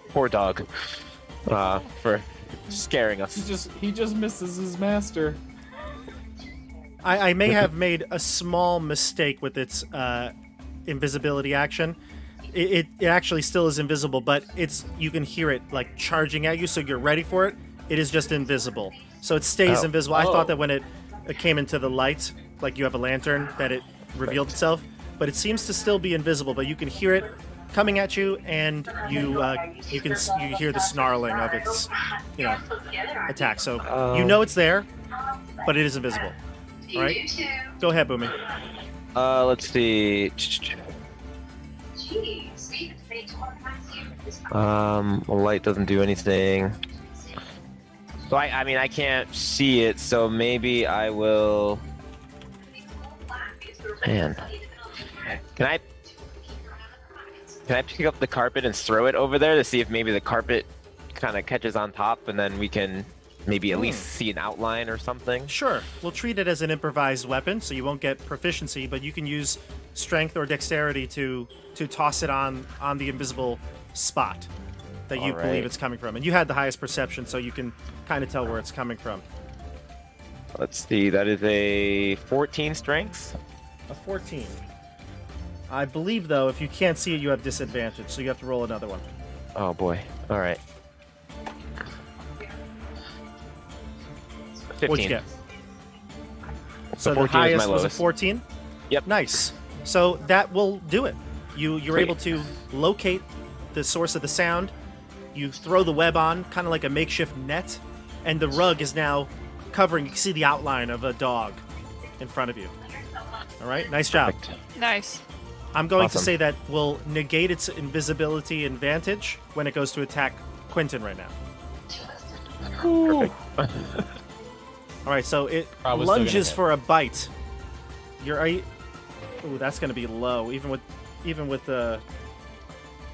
poor dog for scaring us. He just misses his master. I may have made a small mistake with its invisibility action. It actually still is invisible, but you can hear it like charging at you, so you're ready for it. It is just invisible, so it stays invisible. I thought that when it came into the light, like you have a lantern that it revealed itself, but it seems to still be invisible. But you can hear it coming at you, and you hear the snarling of its attack. So you know it's there, but it is invisible. All right, go ahead, Boomy. Let's see. Light doesn't do anything. So I mean I can't see it, so maybe I will. Man, can I pick up the carpet and throw it over there to see if maybe the carpet kind of catches on top, and then we can maybe at least see an outline or something? Sure. We'll treat it as an improvised weapon, so you won't get proficiency, but you can use strength or dexterity to toss it on the invisible spot that you believe it's coming from. And you had the highest perception, so you can kind of tell where it's coming from. Let's see. That is a 14 strength. A 14. I believe, though, if you can't see it, you have disadvantage, so you have to roll another one. Oh, boy. All right. 15. What'd you get? So the 14 was my highest was a lowest. 14? Yep. Nice. So that will do it. You're Sweet. able to locate the source of the sound. You throw the web on, kind of like a makeshift net, and the rug is now covering. You can see the outline of a dog in front of you. All right, nice job. Perfect. Nice. I'm going to Awesome. say that will negate its invisibility advantage when it goes to attack Quentin right now. All right, so it Probably still lunges gonna for a bite. Ooh, that's going to be low, even with the.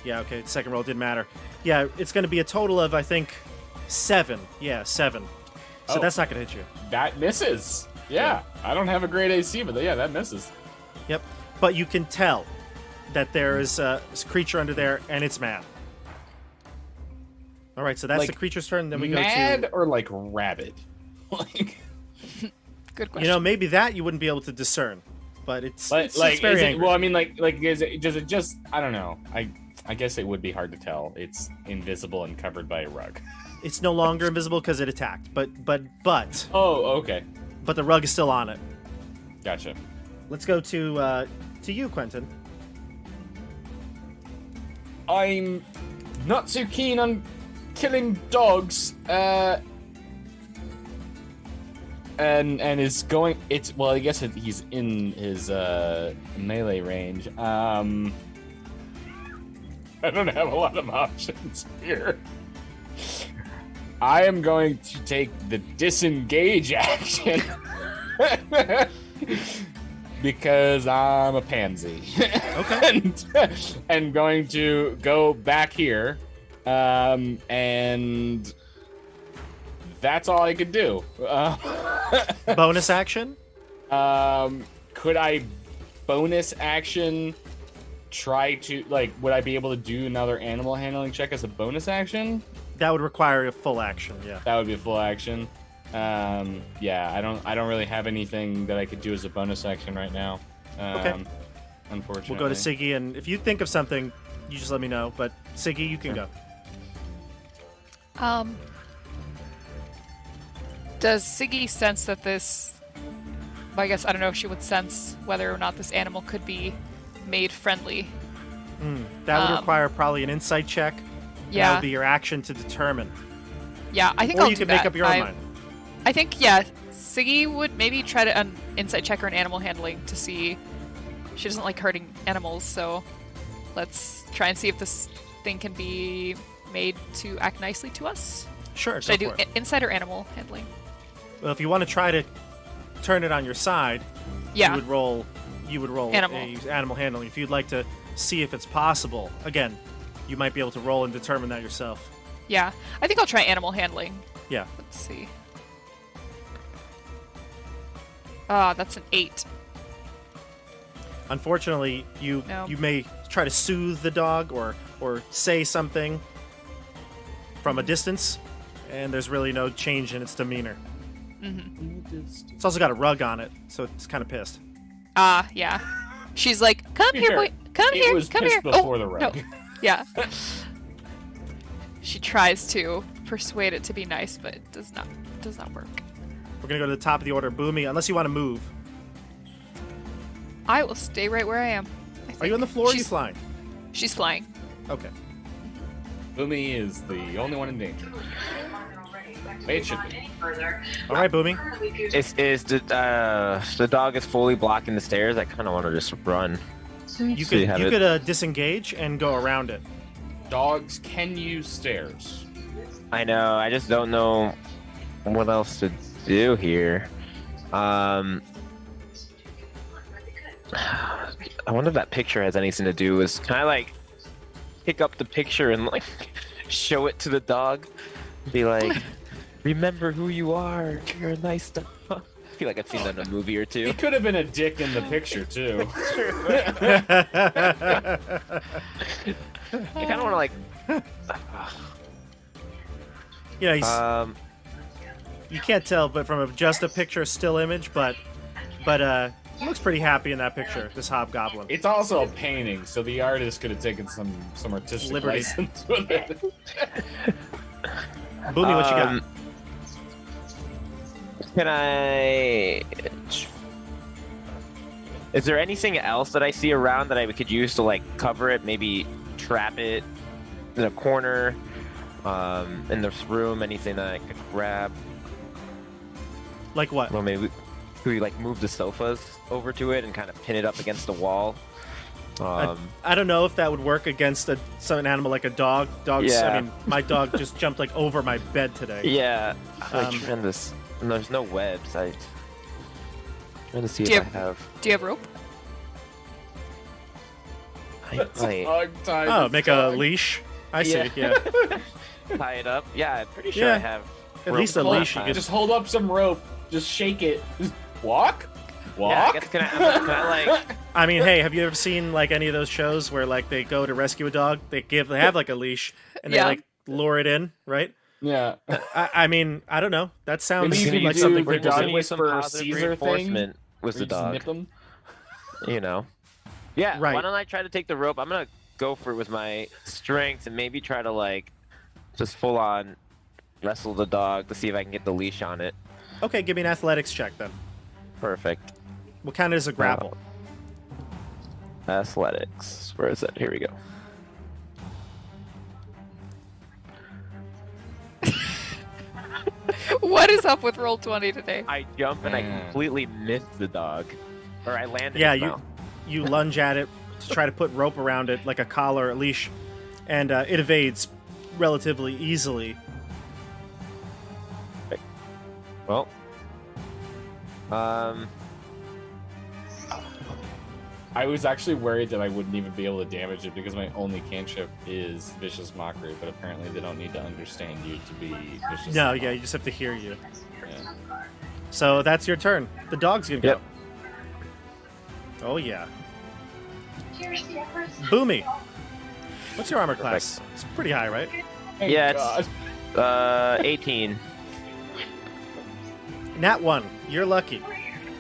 Yeah, okay. The second roll didn't matter. Yeah, it's going to be a total of I think 7. Yeah, 7. So Oh. that's not going to hit you. That misses. Yeah, I don't have a great AC, but yeah, that misses. Yep. But you can tell that there is a creature under there, and it's mad. All right, so that's Like, the creature's turn. Then we go Mad to. or like rabid? Like, Good question. Maybe that you wouldn't be able to discern, but it's like, it's very is it, angry. well, I mean, does it just? I don't know. I guess it would be hard to tell. It's invisible and covered by a rug. It's no longer invisible because it attacked, but Oh, okay, the rug is still on it. gotcha. Let's go to you, Quentin. I'm not so keen on killing dogs. And is going. It's well. I guess he's in his melee range. I don't have a lot of options here. I am going to take the disengage action because I'm a pansy. Okay. and going to go back here, and that's all I could do. Bonus action? Could I bonus action try to, like, would I be able to do another animal handling check as a bonus action? That would require a full action, yeah. That would be a full action. Yeah, I don't really have anything that I could do as a bonus action right now. Okay. Unfortunately. We'll go to Siggy, and if you think of something, you just let me know. But Siggy, you can go. Does Siggy sense that this... Well, I guess I don't know if she would sense whether or not this animal could be made friendly. That would require probably an insight check. and That Yeah. would be your action to determine. Yeah, I think Or I'll you do could that. make up your own mind. I think, yeah, Siggy would maybe try to insight check her in animal handling to see... She doesn't like hurting animals, so let's try and see if this thing can be made to act nicely to us. Sure, Should I go do for it. inside or animal handling? Well, if you want to try to turn it on your side, Yeah. you would roll Animal. animal handling. If you'd like to see if it's possible, again, you might be able to roll and determine that yourself. Yeah. I think I'll try animal handling. Yeah. Let's see. Ah, that's an 8. Unfortunately, you No. you may try to soothe the dog or say something from a distance, and there's really no change in its demeanor. It's also got a rug on it, so it's kind of pissed. Ah, yeah. She's like, come be here, fair, boy. Come it here. was Come pissed here. before Oh, the rug. no. Yeah. She tries to persuade it to be nice, but it does not work. We're gonna go to the top of the order, Boomy, unless you want to move. I will stay right where I am. Are you on the floor or are you She's- flying? She's flying. Okay. Boomy is the only one in danger. It should be. All right, Boomy. Is the dog is fully blocking the stairs? I kind of want to just run. You So you could have you it- could disengage and go around it. Dogs can use stairs. I know. I just don't know what else to do here. I wonder if that picture has anything to do with. Can I like pick up the picture and like show it to the dog? Be like, remember who you are. You're a nice dog. I feel like I've seen that in a movie or He two. could have been a dick in the picture too. I kind of want to like. Yeah, he's, Um, you can't tell, but from just a picture still image, but he looks pretty happy in that picture. This hobgoblin. It's also a painting, so the artist could have taken some artistic Liberty. license with it. Boomy, what you got? Can I? Is there anything else that I see around that I could use to like cover it? Maybe trap it in a corner, in this room. Anything that I could grab? Like what? Well, maybe could we like move the sofas over to it and kind of pin it up against the wall? I don't know if that would work against an animal like a dog. Dogs. Yeah. I mean, my dog just jumped like over my bed today. Yeah, I'm Um, trying this. And there's no webs. I'm trying to see Do you if I have. Do you have rope? Oh, make a leash. I see. Yeah. Yeah. Tie it up. Yeah, I'm pretty sure Yeah. I have. At rope least a from last leash you time. could- Just hold up some rope. Just shake it. Walk. Walk. Yeah, I guess can I like? I mean, hey, have you ever seen like any of those shows where like they go to rescue a dog? They have like a leash and they Yeah. like lure it in, right? Yeah. I mean, I don't know. That sounds Maybe you could like do something the people dog do. use some whisperer positive Caesar thing, reinforcement with Or the you just dog. nip 'em? You know. Yeah. Right. Why don't I try to take the rope? I'm gonna go for it with my strength and maybe try to like just full on wrestle the dog to see if I can get the leash on it. Okay, give me an athletics check then. Perfect. What kind is a grapple? Athletics. Where is it? Here we go. What is up with roll 20 today? I jump and I Man. completely miss the dog, or I land. in Yeah, his you mouth. you lunge at it to try to put rope around it like a collar or leash, and it evades relatively easily. Well. I was actually worried that I wouldn't even be able to damage it because my only cantrip is Vicious Mockery, but apparently they don't need to understand you to be Vicious. No, Mockery. yeah, you just have to hear you. Yeah. So that's your turn. The dog's gonna Yep. go. Oh yeah. Boomy. What's your armor class? It's pretty high, right? Thank Yeah, God. it's 18. Nat 1. You're lucky.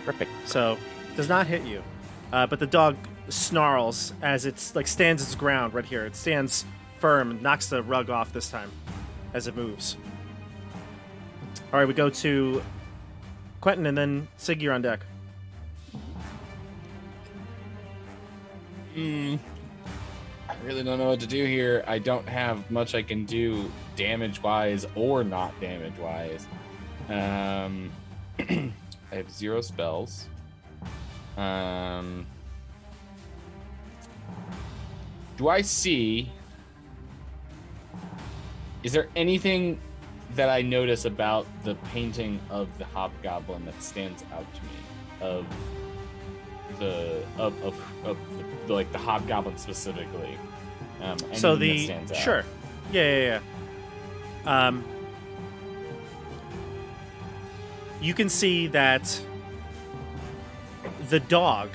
Perfect. So does not hit you. But the dog snarls as it's like stands its ground right here. It stands firm, knocks the rug off this time as it moves. All right, we go to Quentin and then Sig, you're on deck. I really don't know what to do here. I don't have much I can do damage-wise or not damage-wise. I have 0 spells. Do I see? Is there anything that I notice about the painting of the hobgoblin that stands out to me? Of the like the hobgoblin specifically. So anything that the stands out? sure, yeah. You can see that the dog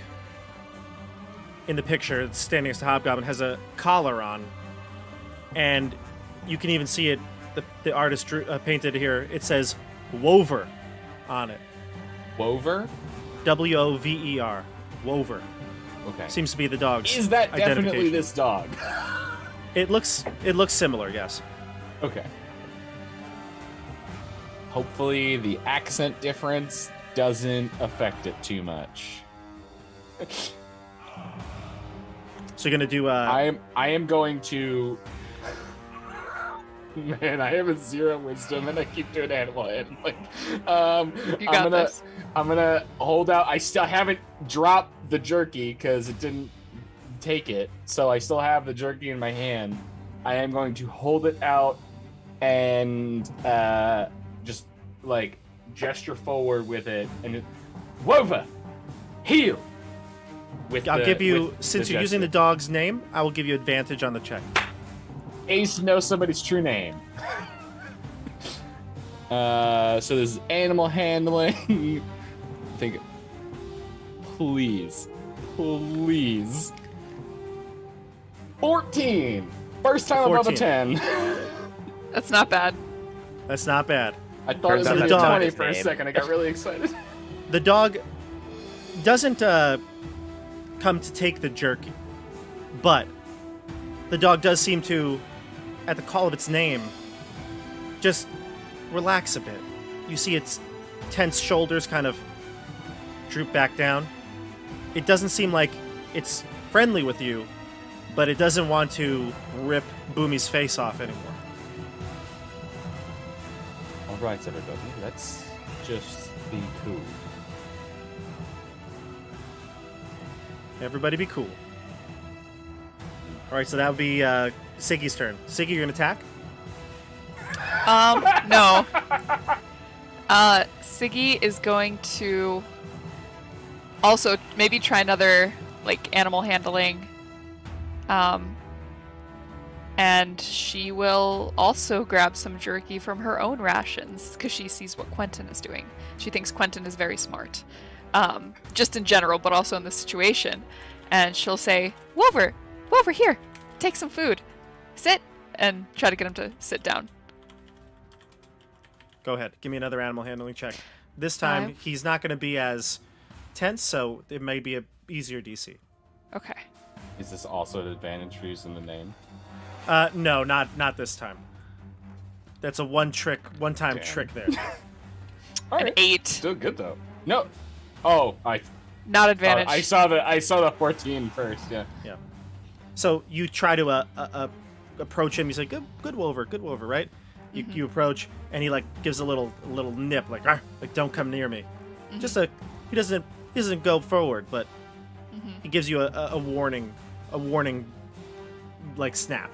in the picture that's standing next to Hobgoblin has a collar on, and you can even see it. The artist painted here. It says "Wover" on it. Wover. Wover. Wover Okay. seems to be the dog's. Is that definitely identification. this dog? It looks similar. Yes. Okay. Hopefully the accent difference doesn't affect it too much. So you're gonna do. I am going to. Man, I have a 0 wisdom and I keep doing animal handling. You got this. I'm gonna hold out. I still haven't dropped the jerky because it didn't take it, so I still have the jerky in my hand. I am going to hold it out and just like gesture forward with it and Wova, heal. I'll give you, since you're using the dog's name, I will give you advantage on the check. Ace knows somebody's true name. So there's animal handling. I think. Please. 14. First time above a 10. That's not bad. That's not bad. I thought it was Turns going to out be a the 20 dog- for a second. I got really excited. The dog doesn't come to take the jerky, but the dog does seem to, at the call of its name, just relax a bit. You see its tense shoulders kind of droop back down. It doesn't seem like it's friendly with you, but it doesn't want to rip Boomy's face off anymore. All right, everybody. Let's just be cool. Everybody be cool. All right, so that would be Siggy's turn. Siggy, you're going to attack? No. Siggy is going to also maybe try another like animal handling. And she will also grab some jerky from her own rations because she sees what Quentin is doing. She thinks Quentin is very smart, just in general, but also in this situation. And she'll say, "Wolver, here, take some food. Sit," and try to get him to sit down. Go ahead. Give me another animal handling check. This time, 5. he's not going to be as tense, so it may be a easier DC. Okay. Is this also an advantage for using the name? No, not this time. That's a one-time Damn. trick there. All An right. 8. Still good though. No. Oh, Not advantage. I saw the 14 first. Yeah. Yeah. So you try to approach him. He's like, "Good Wolver, right?" You approach, and he like gives a little nip, like, "Arr," like, "Don't come near me." Just he doesn't go forward, but he gives you a warning, like snap.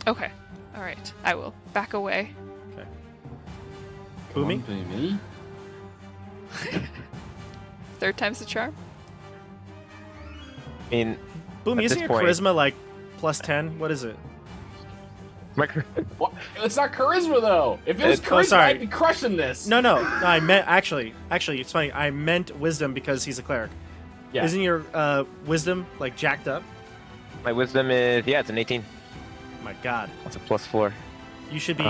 Okay. All right. I will back away. Okay. Come Boomy? on, baby. Third time's the charm. I mean, Boomy, At isn't this your point- charisma like +10? What is it? What? It's not charisma though. If it was charisma, sorry. I'd be crushing this. No, I meant actually, it's funny. I meant wisdom because he's a cleric. Yeah. Isn't your wisdom like jacked up? my wisdom is it's an 18. My God, That's a +4. you should be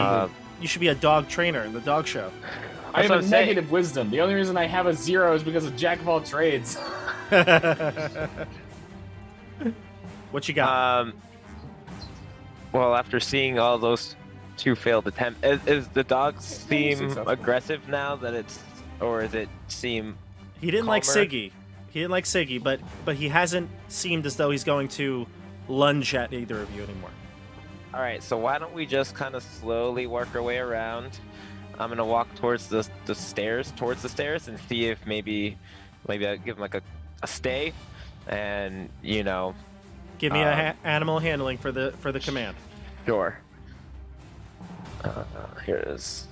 a dog trainer in the dog show. I have what a I'm saying. negative wisdom. The only reason I have a 0 is because of jack of all trades. What you got? Well, after seeing all those 2 failed attempts, is the dog seem successful. aggressive now that or is it seem? He didn't like calmer. Siggy. But he hasn't seemed as though he's going to lunge at either of you anymore. All right, so why don't we just kind of slowly work our way around? I'm gonna walk towards the stairs, and see if maybe I give him like a stay, and Give me a animal handling for the command. sure. Here it is.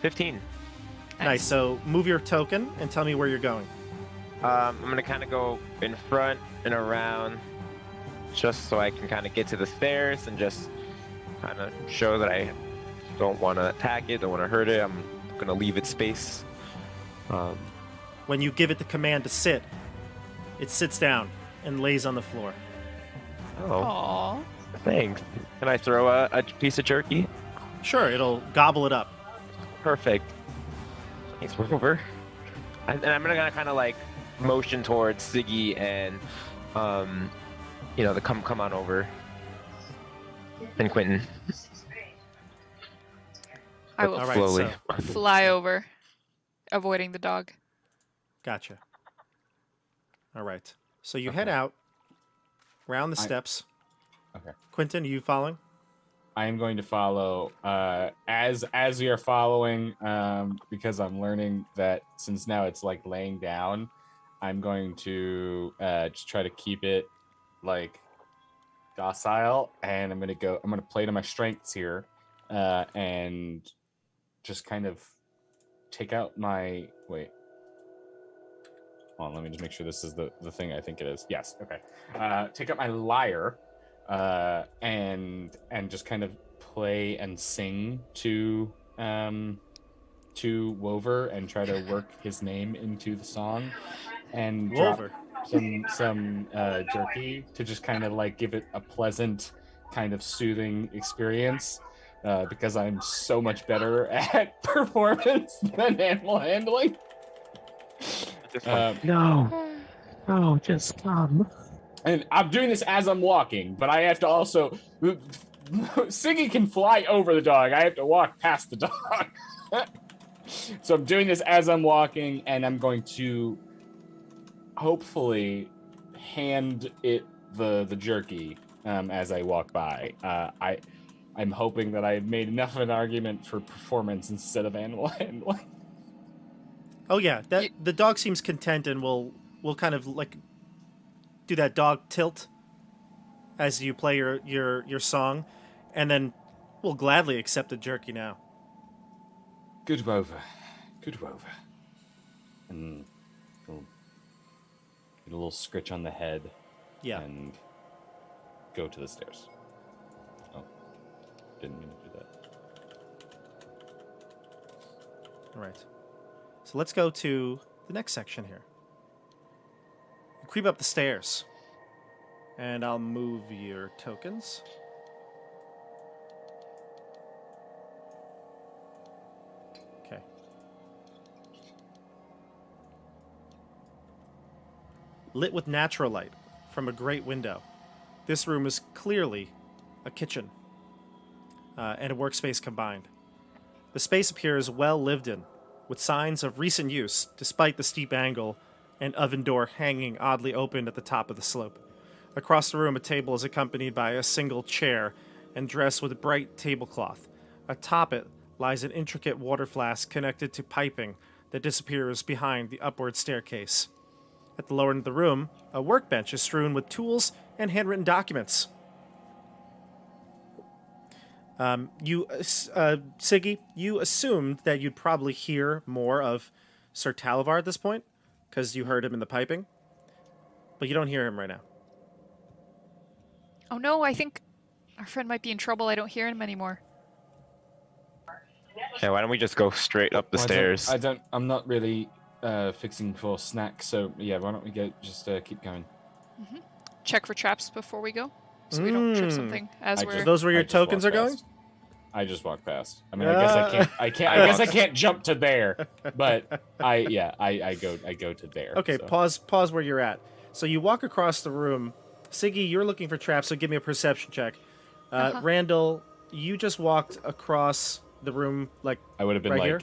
15. Nice. So move your token and tell me where you're going. I'm gonna kind of go in front and around, just so I can kind of get to the stairs and just kind of show that I don't want to attack it, don't want to hurt it. I'm gonna leave it space. When you give it the command to sit, it sits down and lays on the floor. Oh, Aww. thanks. Can I throw a piece of jerky? Sure, it'll gobble it up. Perfect. Thanks, we're over. And I'm gonna kind of like motion towards Siggy and, the come on over. And Quentin. I will All right, slowly. so fly over, avoiding the dog. Gotcha. All right. So you head out, round the steps. Okay. Quentin, are you following? I am going to follow as we are following because I'm learning that since now it's like laying down, I'm going to just try to keep it like docile, and I'm gonna play to my strengths here and just kind of take out my hold on, let me just make sure this is the thing I think it is. Yes, okay. Take out my lyre and just kind of play and sing to Wover and try to work his name into the song and drop Wover. some jerky to just kind of like give it a pleasant kind of soothing experience because I'm so much better at performance than animal handling. No, just come. And I'm doing this as I'm walking, but I have to also Siggy can fly over the dog. I have to walk past the dog. So I'm doing this as I'm walking, and I'm going to hopefully hand it the jerky as I walk by. I'm hoping that I've made enough of an argument for performance instead of animal handling. Oh yeah, the dog seems content and will kind of like do that dog tilt as you play your song, and then will gladly accept the jerky now. Good Wover. And he'll get a little scritch on the head. Yeah. And go to the stairs. Oh, didn't mean to do that. All right. So let's go to the next section here. You creep up the stairs, and I'll move your tokens. Okay. Lit with natural light from a great window, this room is clearly a kitchen and a workspace combined. The space appears well lived in, with signs of recent use, despite the steep angle and oven door hanging oddly open at the top of the slope. Across the room, a table is accompanied by a single chair and dressed with bright tablecloth. Atop it lies an intricate water flask connected to piping that disappears behind the upward staircase. At the lower end of the room, a workbench is strewn with tools and handwritten documents. Siggy, you assumed that you'd probably hear more of Sir Talavar at this point, because you heard him in the piping, but you don't hear him right now. Oh no, I think our friend might be in trouble. I don't hear him anymore. Yeah, why don't we just go straight up the stairs? I'm not really fixing for snacks, so yeah, why don't we keep going? Mm-hmm. Check for traps before we go, so we don't trip something as we're... Those where your tokens are going? I just walked past. I mean, I guess I can't jump to there, but I go to there. Okay, so. pause where you're at. So you walk across the room. Siggy, you're looking for traps, so give me a perception check. Randall, you just walked across the room, like I would have been right here.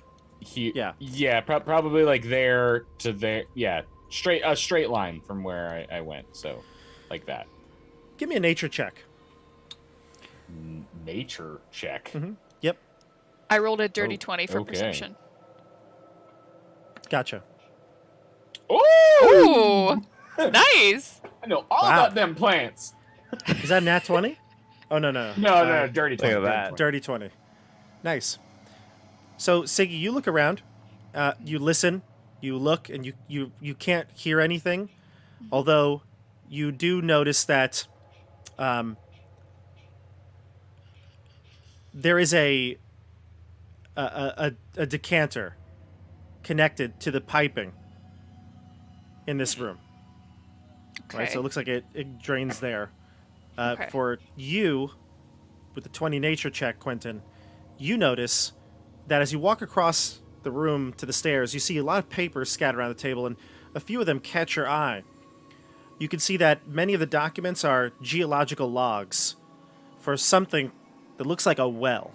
Yeah, Probably like there to there. Yeah, a straight line from where I went. So, like that. Give me a nature check. Nature check. Mm-hmm. Yep. I rolled a dirty 20 for perception. Gotcha. Ooh! Nice! I know all about them plants. Is that nat 20? Oh, no. No, dirty 20. Look at that. Dirty 20. Nice. So, Siggy, you look around, you listen, you look, and you can't hear anything, although you do notice that there is a decanter connected to the piping in this room. Okay. Right, so it looks like it drains there. Okay. For you, with the 20 nature check, Quentin, you notice that as you walk across the room to the stairs, you see a lot of papers scattered around the table, and a few of them catch your eye. You can see that many of the documents are geological logs for something that looks like a well.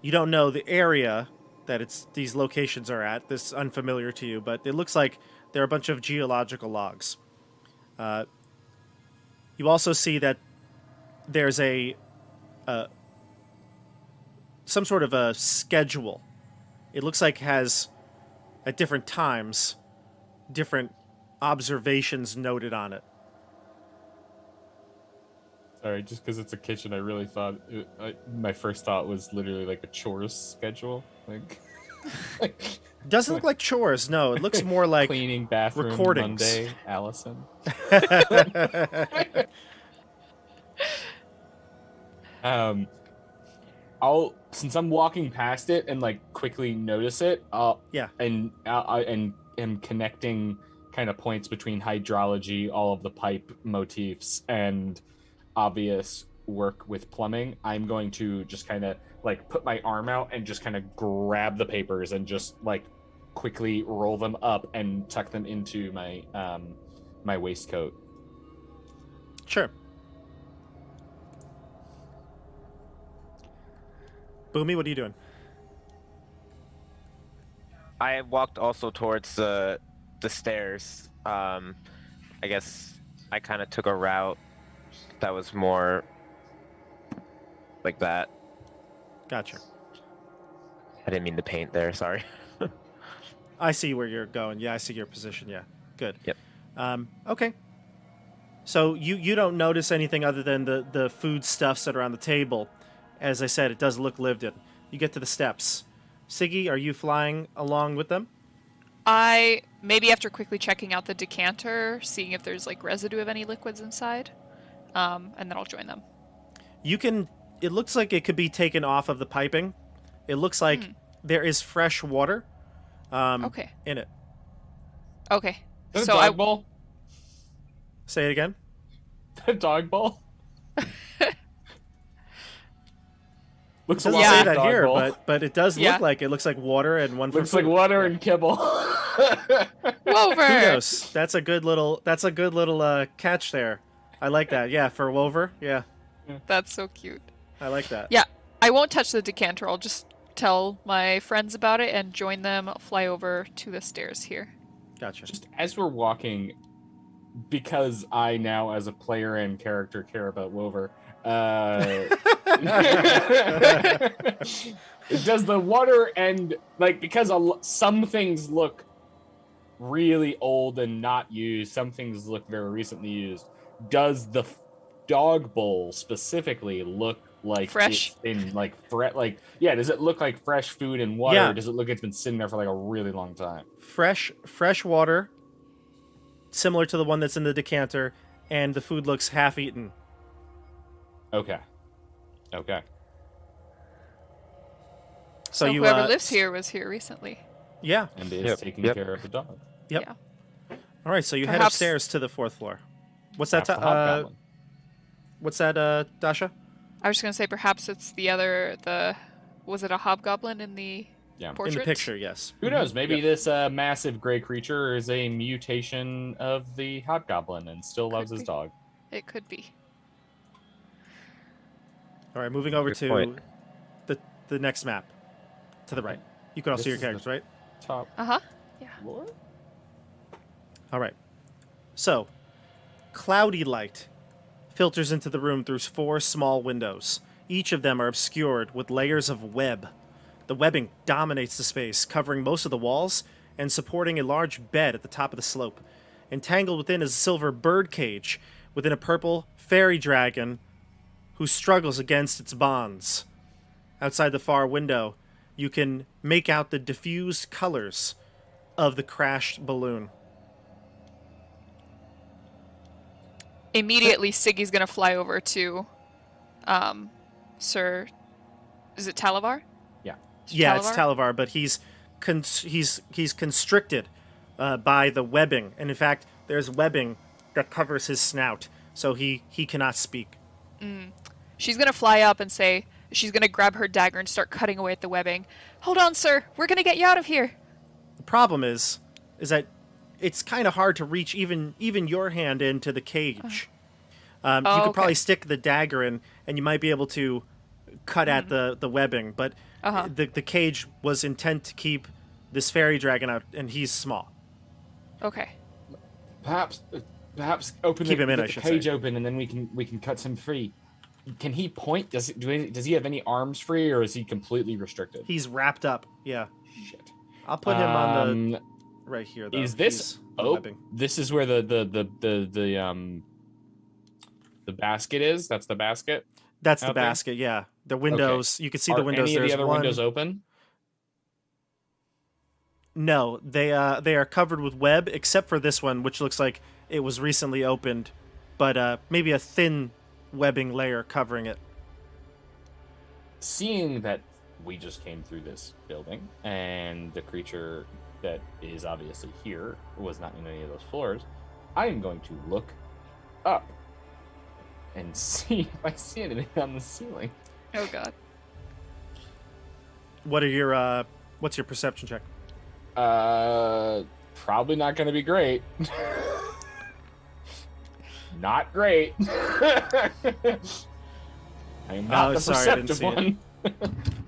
You don't know the area that these locations are at. This is unfamiliar to you, but it looks like there are a bunch of geological logs. You also see that there's some sort of a schedule. It looks like has at different times different observations noted on it. Sorry, just because it's a kitchen, I really thought my first thought was literally like a chores schedule, like Doesn't look like chores. No, it looks more like cleaning, bathroom, recordings. Monday, Allison. I'll since I'm walking past it and like quickly notice it. And am connecting kind of points between hydrology, all of the pipe motifs, and obvious work with plumbing. I'm going to just kind of like put my arm out and just kind of grab the papers and just like quickly roll them up and tuck them into my my waistcoat. Sure. Boomy, what are you doing? I walked also towards the stairs. I guess I kind of took a route that was more like that. Gotcha. I didn't mean to paint there, sorry. I see where you're going. Yeah, I see your position. Yeah, good. Yep. Okay. So you don't notice anything other than the food stuffs that are on the table. As I said, it does look lived in. You get to the steps. Siggy, are you flying along with them? I, maybe after quickly checking out the decanter, seeing if there's like residue of any liquids inside, and then I'll join them. You can, it looks like it could be taken off of the piping. It looks like there is fresh water Okay. in it. Okay. Is that So a dog bowl? Say it again. A dog bowl? Looks It a doesn't lot say like that dog here, bowl. but it does Yeah. look like it looks like water and one. Looks for like food. water and kibble. Wover! Kudos. That's a good little catch there. I like that. Yeah, for Wover. Yeah, That's so cute. I like that. Yeah, I won't touch the decanter. I'll just tell my friends about it and join them, fly over to the stairs here. Gotcha. Just as we're walking, because I now, as a player and character, care about Wover. Does the water and like because some things look really old and not used, some things look very recently used. Does the dog bowl specifically look like Fresh? it's in like does it look like fresh food and water? Yeah. Or does it look like it's been sitting there for like a really long time? Fresh water, similar to the one that's in the decanter, and the food looks half eaten. Okay. So you whoever lives here was here recently. Yeah. And is Yep, taking yep. care of the dog. Yep. Yeah. All right. So you head Perhaps- upstairs to the 4th floor. What's that? That's the hobgoblin. What's that, Dasha? I was just gonna say perhaps it's was it a hobgoblin in the Yeah. portrait? In the picture, yes. Who knows? Maybe Yep. this massive gray creature is a mutation of the hobgoblin and still loves his be. dog. It could be. All right. Moving over Good to point. the next map, to the right. You can all This see your is the- characters, right? Top Uh-huh. floor? All right. So, cloudy light filters into the room through 4 small windows. Each of them are obscured with layers of web. The webbing dominates the space, covering most of the walls and supporting a large bed at the top of the slope. Entangled within is a silver bird cage within a purple fairy dragon who struggles against its bonds. Outside the far window, you can make out the diffused colors of the crashed balloon. Immediately, Siggy's gonna fly over to, Sir. Is it Talavar? Yeah. Yeah, it's Talavar, but he's constricted by the webbing, and in fact, there's webbing that covers his snout, so he cannot speak. She's gonna fly up and say she's gonna grab her dagger and start cutting away at the webbing. Hold on, sir. We're gonna get you out of here. The problem is that it's kind of hard to reach even your hand into the cage. You could okay. probably stick the dagger in, and you might be able to cut at the webbing, but Uh-huh. the cage was intent to keep this fairy dragon out, and he's small. Okay. Perhaps open Keep him in, get I the should cage say. open, and then we can cut him free. Can he point? Does he have any arms free, or is he completely restricted? He's wrapped up. Yeah, Shit. I'll put him on the right here. Though. Is this? He's the Oh, webbing. this is where the basket is. That's the basket. That's the out there? basket. Yeah, the windows. You can see Are the windows. any of There's the other one. windows open? No, they are covered with web, except for this one, which looks like it was recently opened, but maybe a thin webbing layer covering it. Seeing that we just came through this building and the creature that is obviously here was not in any of those floors, I am going to look up and see if I see anything on the ceiling. Oh god. What are your what's your perception check? Probably not going to be great. Not great. I am not the sorry, I didn't perceptive see it. one.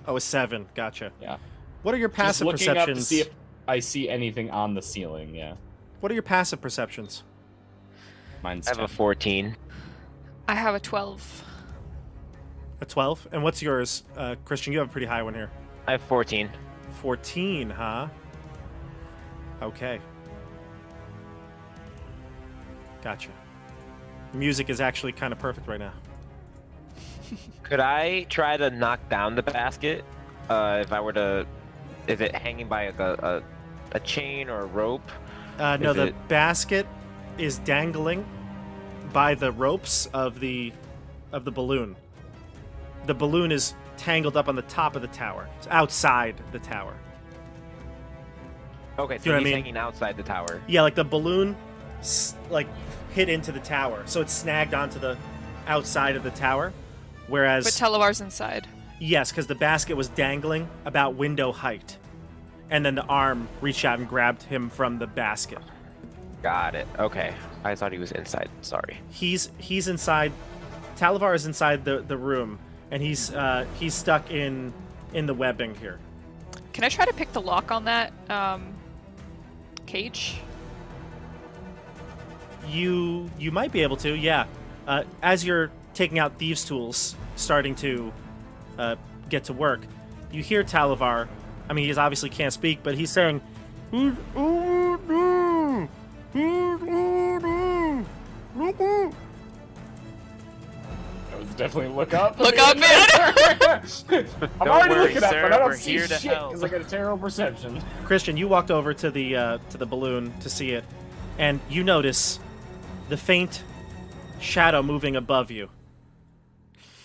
Oh, a 7. Gotcha. Yeah. What are your Just passive looking up to perceptions? see if I see anything on the ceiling. Yeah. What are your passive perceptions? Mine's I have a 10. 14. I have a 12. A 12. And what's yours, Christian? You have a pretty high one here. I have 14. 14, huh? Okay. Gotcha. Music is actually kind of perfect right now. Could I try to knock down the basket? If I were to, is it hanging by a chain or a rope? No, Is the it- basket is dangling by the ropes of the balloon. The balloon is tangled up on the top of the tower. It's outside the tower. Okay, Do so you know what I he's mean? hanging outside the tower. Yeah, like the balloon, hit into the tower, so it's snagged onto the outside of the tower. Whereas, But Televar's inside. yes, because the basket was dangling about window height, and then the arm reached out and grabbed him from the basket. Got it. Okay. I thought he was inside. Sorry. He's inside. Talavar is inside the room, and he's stuck in the webbing here. Can I try to pick the lock on that cage? You might be able to, yeah. As you're taking out thieves' tools, starting to get to work, you hear Talavar. I mean, he obviously can't speak, but he's saying, That was definitely look up. Look up, man! I'm Don't already worry, looking up, sir, but I don't we're see here to shit help. because I got a terrible perception. Christian, you walked over to the balloon to see it, and you notice the faint shadow moving above you.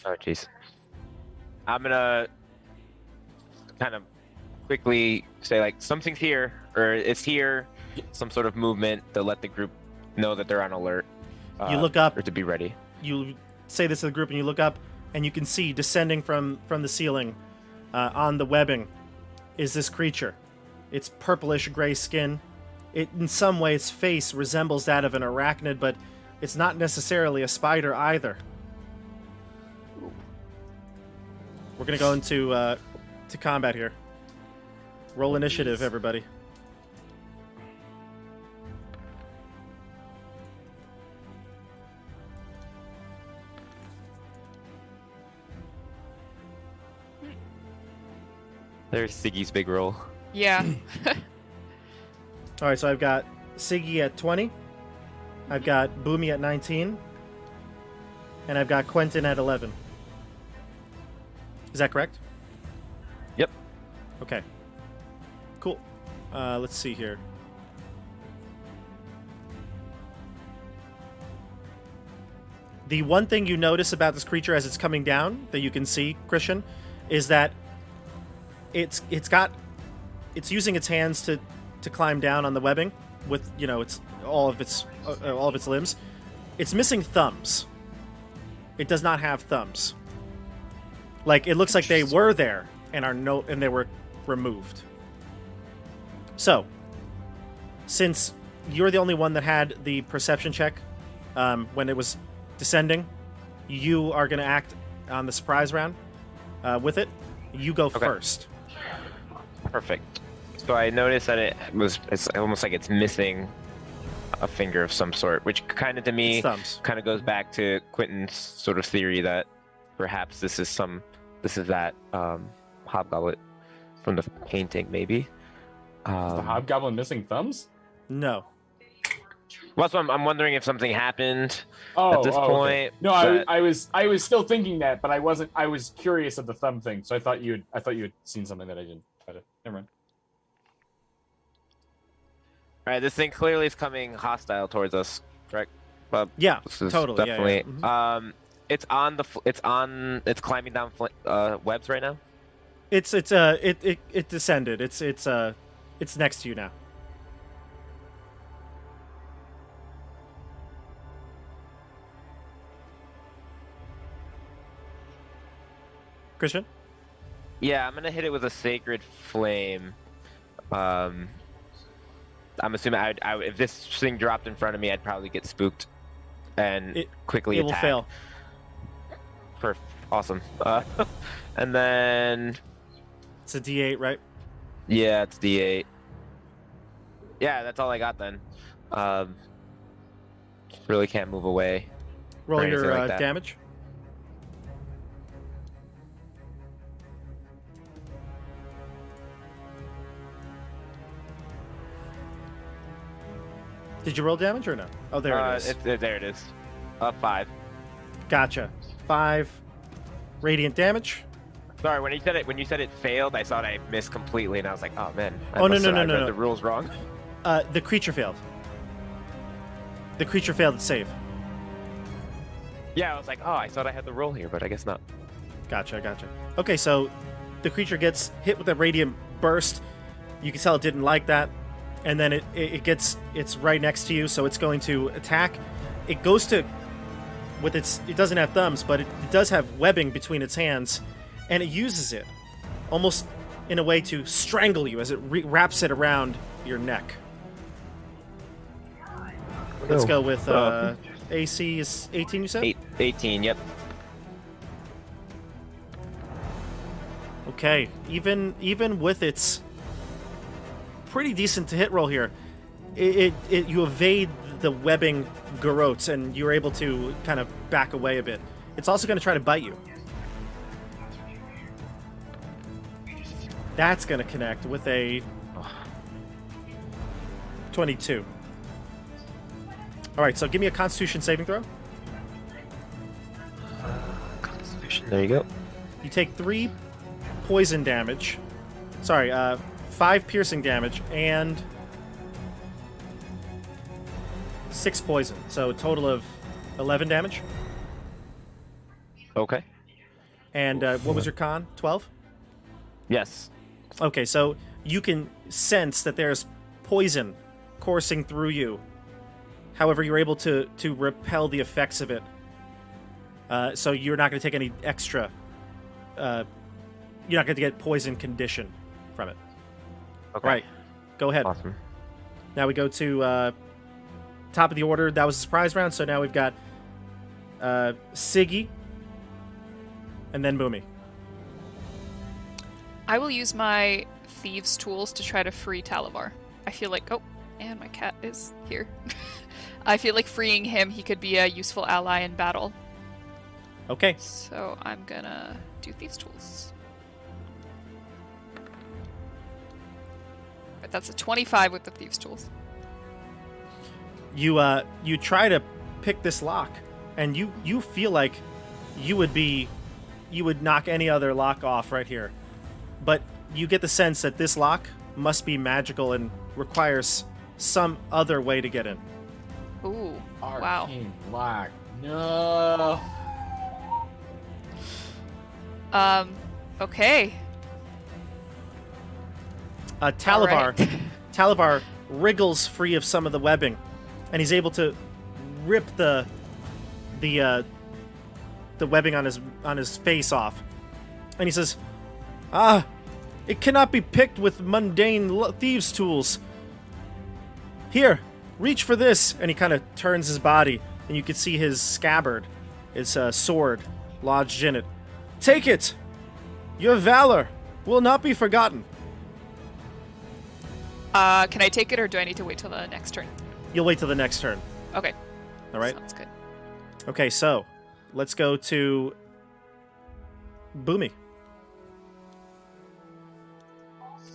Oh, jeez. I'm gonna kind of quickly say, like, something's here, or it's here, some sort of movement to let the group know that they're on alert. You look up. Or to be ready. You say this to the group, and you look up, and you can see descending from the ceiling on the webbing is this creature. It's purplish gray skin. In some way, its face resembles that of an arachnid, but it's not necessarily a spider either. We're gonna go into to combat here. Roll initiative, everybody. There's Siggy's big roll. Yeah. All right, so I've got Siggy at 20. I've got Boomy at 19. And I've got Quentin at 11. Is that correct? Yep. Okay. Cool. Let's see here. The one thing you notice about this creature as it's coming down that you can see, Christian, is that it's using its hands to climb down on the webbing with, you know, it's all of its limbs. It's missing thumbs. It does not have thumbs. Like, it looks like they were there and they were removed. So, since you're the only one that had the perception check when it was descending, you are going to act on the surprise round, with it. You go first. Perfect. So I noticed that it's almost like it's missing a finger of some sort, which kind of to me kind of goes back to Quentin's sort of theory that perhaps this is that hobgoblin from the painting, maybe. Is the hobgoblin missing thumbs? No. Well, so I'm wondering if something happened at this point. Okay. No, I was still thinking that, but I wasn't. I was curious of the thumb thing, so I thought you had seen something that I didn't. Never mind. All right, this thing clearly is coming hostile towards us, correct? But Yeah, this is totally. Definitely. Yeah. Mm-hmm. It's climbing down webs right now. It descended. It's next to you now. Christian? Yeah, I'm gonna hit it with a sacred flame. I'm assuming if this thing dropped in front of me, I'd probably get spooked and quickly attack. It will fail. Awesome. And then it's a D8, right? Yeah, it's D8. Yeah, that's all I got then. Really can't move away. Roll your damage. Did you roll damage or no? Oh, there it is. There it is. 5. Gotcha. 5 radiant damage. Sorry, when you said it failed, I thought I missed completely, and I was like, oh man. No. I read the rules wrong. The creature failed. The creature failed its save. Yeah, I was like, oh, I thought I had the roll here, but I guess not. Gotcha. Okay, so the creature gets hit with a radiant burst. You can tell it didn't like that. And then it's right next to you, so it's going to attack. It goes to, it doesn't have thumbs, but it does have webbing between its hands, and it uses it almost in a way to strangle you as it wraps it around your neck. Let's go with AC is 18, you said? 18, yep. Okay, even with its pretty decent to hit roll here, you evade the webbing garrotes and you're able to kind of back away a bit. It's also going to try to bite you. That's going to connect with a 22. All right, so give me a Constitution saving throw. Constitution, there you go. You take 3 poison damage. Sorry, 5 piercing damage and 6 poison. So a total of 11 damage. Okay. And what was your con? 12? Yes. Okay, so you can sense that there's poison coursing through you. However, you're able to repel the effects of it. So you're not going to take any extra... you're not going to get poison condition from it. Okay. Right. Go ahead. Awesome. Now we go to top of the order. That was a surprise round, so now we've got Siggy and then Boomy. I will use my thieves' tools to try to free Talavar. I feel like... Oh, and my cat is here. I feel like freeing him, he could be a useful ally in battle. Okay. So I'm gonna do thieves' tools. But that's a 25 with the thieves' tools. You try to pick this lock, and you feel like you would knock any other lock off right here. But you get the sense that this lock must be magical and requires some other way to get in. Ooh, wow. Arcane lock. No. Okay. Talavar, right. Talavar wriggles free of some of the webbing, and he's able to rip the webbing on his face off. And he says, it cannot be picked with mundane thieves' tools. Here, reach for this. And he kind of turns his body, and you can see his scabbard, his sword, lodged in it. Take it! Your valor will not be forgotten. Can I take it, or do I need to wait till the next turn? You'll wait till the next turn. Okay. All right. Sounds good. Okay, so let's go to Boomy.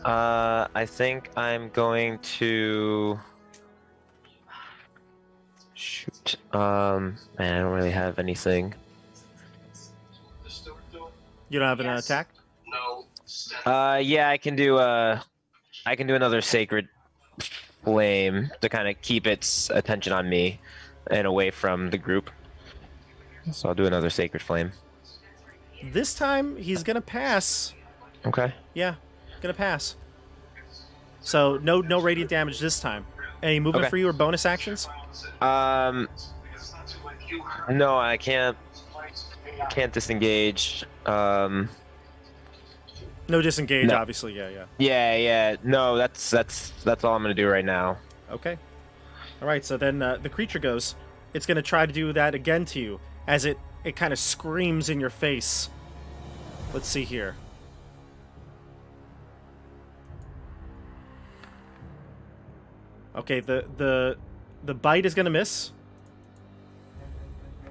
I think I'm going to shoot. Man, I don't really have anything. You don't have an attack? Yeah, I can do another sacred flame to kind of keep its attention on me and away from the group. So I'll do another sacred flame. This time he's gonna pass. Okay. Yeah, gonna pass. So no radiant damage this time. Any movement Okay. for you or bonus actions? No, I can't disengage. No disengage, No. obviously. Yeah. Yeah. No, that's all I'm gonna do right now. Okay. All right. So then the creature goes. It's gonna try to do that again to you as it kind of screams in your face. Let's see here. Okay. The bite is gonna miss.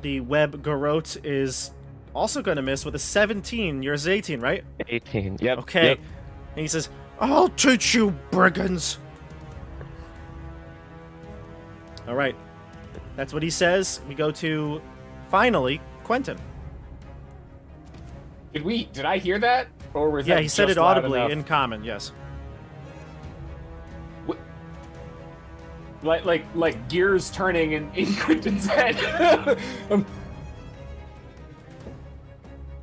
The web garrote is also gonna miss with a 17. Yours is 18, right? 18. Yep. Okay. Yep. And he says, "I'll teach you, brigands." All right. That's what he says. We go to, finally, Quentin. Did I hear that? Or was Yeah, that he said just it loud audibly enough? in common, yes. Like gears turning in Quentin's head.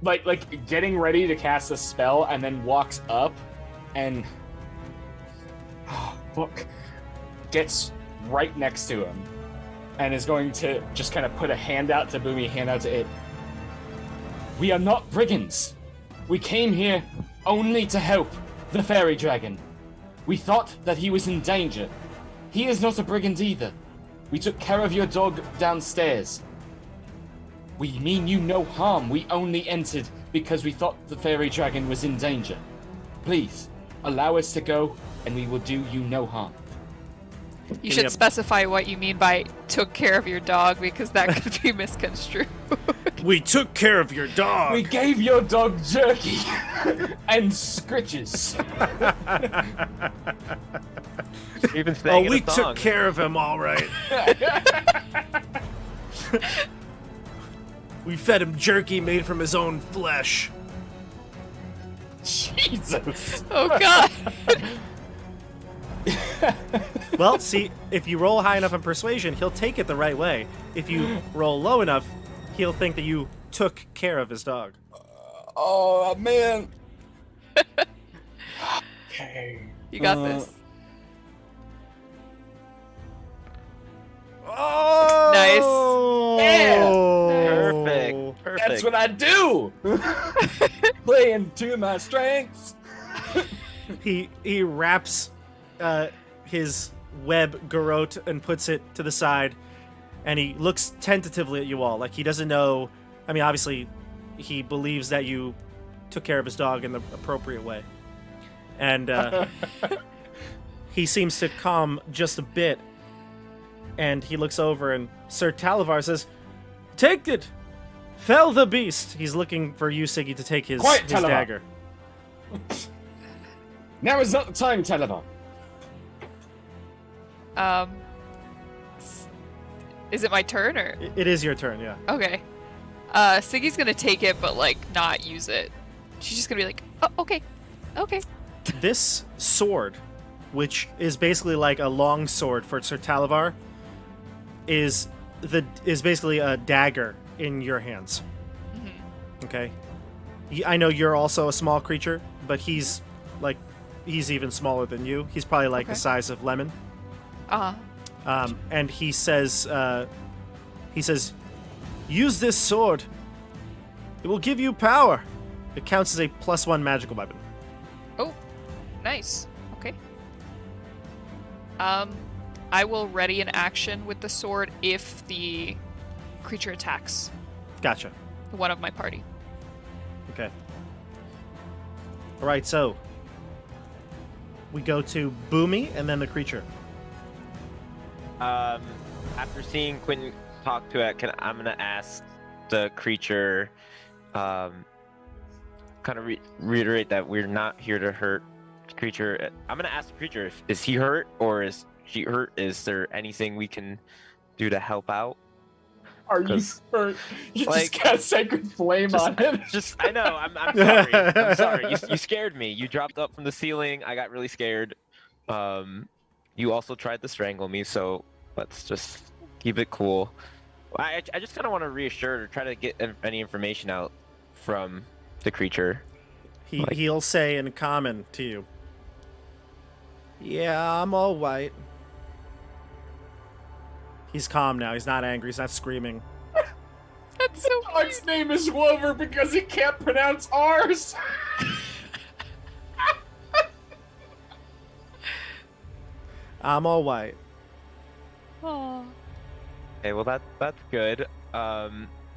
like getting ready to cast a spell and then walks up and gets right next to him and is going to just kind of put a hand out to Boomy, hand out to it. We are not brigands. We came here only to help the fairy dragon. We thought that he was in danger. He is not a brigand either. We took care of your dog downstairs. We mean you no harm. We only entered because we thought the fairy dragon was in danger. Please, allow us to go, and we will do you no harm. You should specify what you mean by took care of your dog, because that could be misconstrued. We took care of your dog. We gave your dog jerky and scritches. Even saying we took care of him all right. We fed him jerky made from his own flesh. Jesus. Oh god. Well, see, if you roll high enough on persuasion, he'll take it the right way. If you roll low enough, he'll think that you took care of his dog. Oh, man. Okay. You got this. Oh! Perfect. Perfect. That's what I do. Playing to my strengths. He wraps his web garrote and puts it to the side, and he looks tentatively at you all, like he doesn't know. I mean, obviously, he believes that you took care of his dog in the appropriate way, and he seems to calm just a bit. And he looks over, and Sir Talavar says, "Take it! Fell the beast!" He's looking for you, Siggy, to take his Quiet, Talavar. dagger. Now is not the time, Talavar. Is it my turn, or? It is your turn, yeah. Okay. Siggy's gonna take it, but like not use it. She's just gonna be like, oh, okay. This sword, which is basically like a long sword for Sir Talavar, is basically a dagger in your hands. Mm-hmm. Okay. I know you're also a small creature, but he's even smaller than you. He's probably like the size of Lemon. And he says, "Use this sword. It will give you power. It counts as a +1 magical weapon." Oh, nice. Okay. I will ready an action with the sword if the creature attacks Gotcha. one of my party. Okay. All right, so we go to Boomy and then the creature. After seeing Quentin talk to it, I'm gonna ask the creature, kind of reiterate that we're not here to hurt the creature. I'm gonna ask the creature, is he hurt or is she hurt? Is there anything we can do to help out? Are you 'Cause, hurt? You like, just got sacred flame on it. I know. I'm sorry. I'm sorry. You scared me. You dropped up from the ceiling. I got really scared. You also tried to strangle me, so let's just keep it cool. I just kind of want to reassure or try to get any information out from the creature. He'll say in common to you, "Yeah, I'm all right." He's calm now. He's not angry. He's not screaming. That's so weird. Dog's name is Wover because he can't pronounce ours. I'm all right. Aw. Okay, well that's good.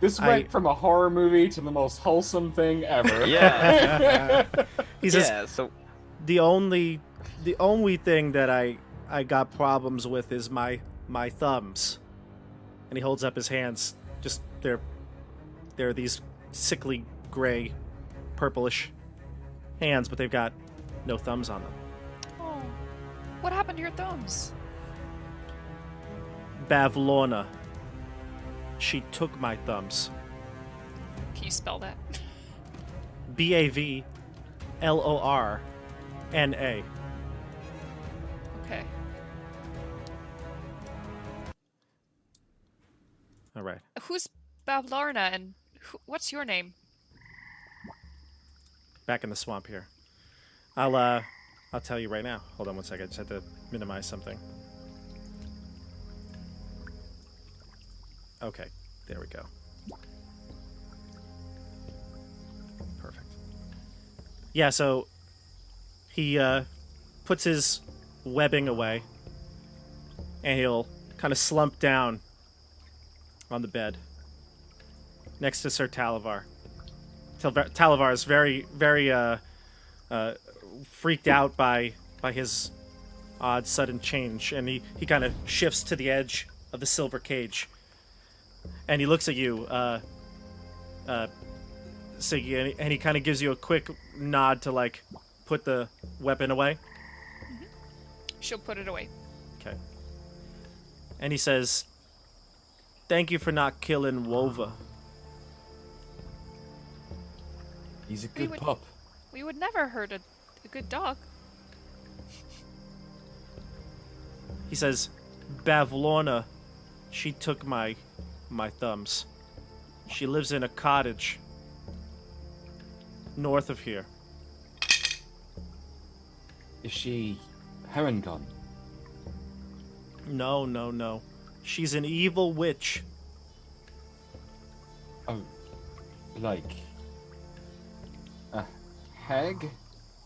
This went from a horror movie to the most wholesome thing ever. Yeah. He says, Yeah. So the only thing that I got problems with is my thumbs. And he holds up his hands. Just they're these sickly gray, purplish hands, but they've got no thumbs on them. Oh. What happened to your thumbs? Bavlorna. She took my thumbs. Can you spell that? Bavlorna. Okay. All right. Who's Bavlarna and what's your name? Back in the swamp here. I'll tell you right now. Hold on one second. I just had to minimize something. Okay, there we go. Perfect. Yeah, so he puts his webbing away, and he'll kind of slump down on the bed next to Sir Talavar. Talavar is very, very freaked out by his odd sudden change, and he kind of shifts to the edge of the silver cage. And he looks at you, Siggy, and he kind of gives you a quick nod to, like, put the weapon away. She'll put it away. Okay. And he says, "Thank you for not killing Wova." He's a We good would- pup. We would never hurt a good dog. He says, "Bavlorna, she took my thumbs. She lives in a cottage north of here." Is she Heron? No. She's an evil witch. Oh, like a hag,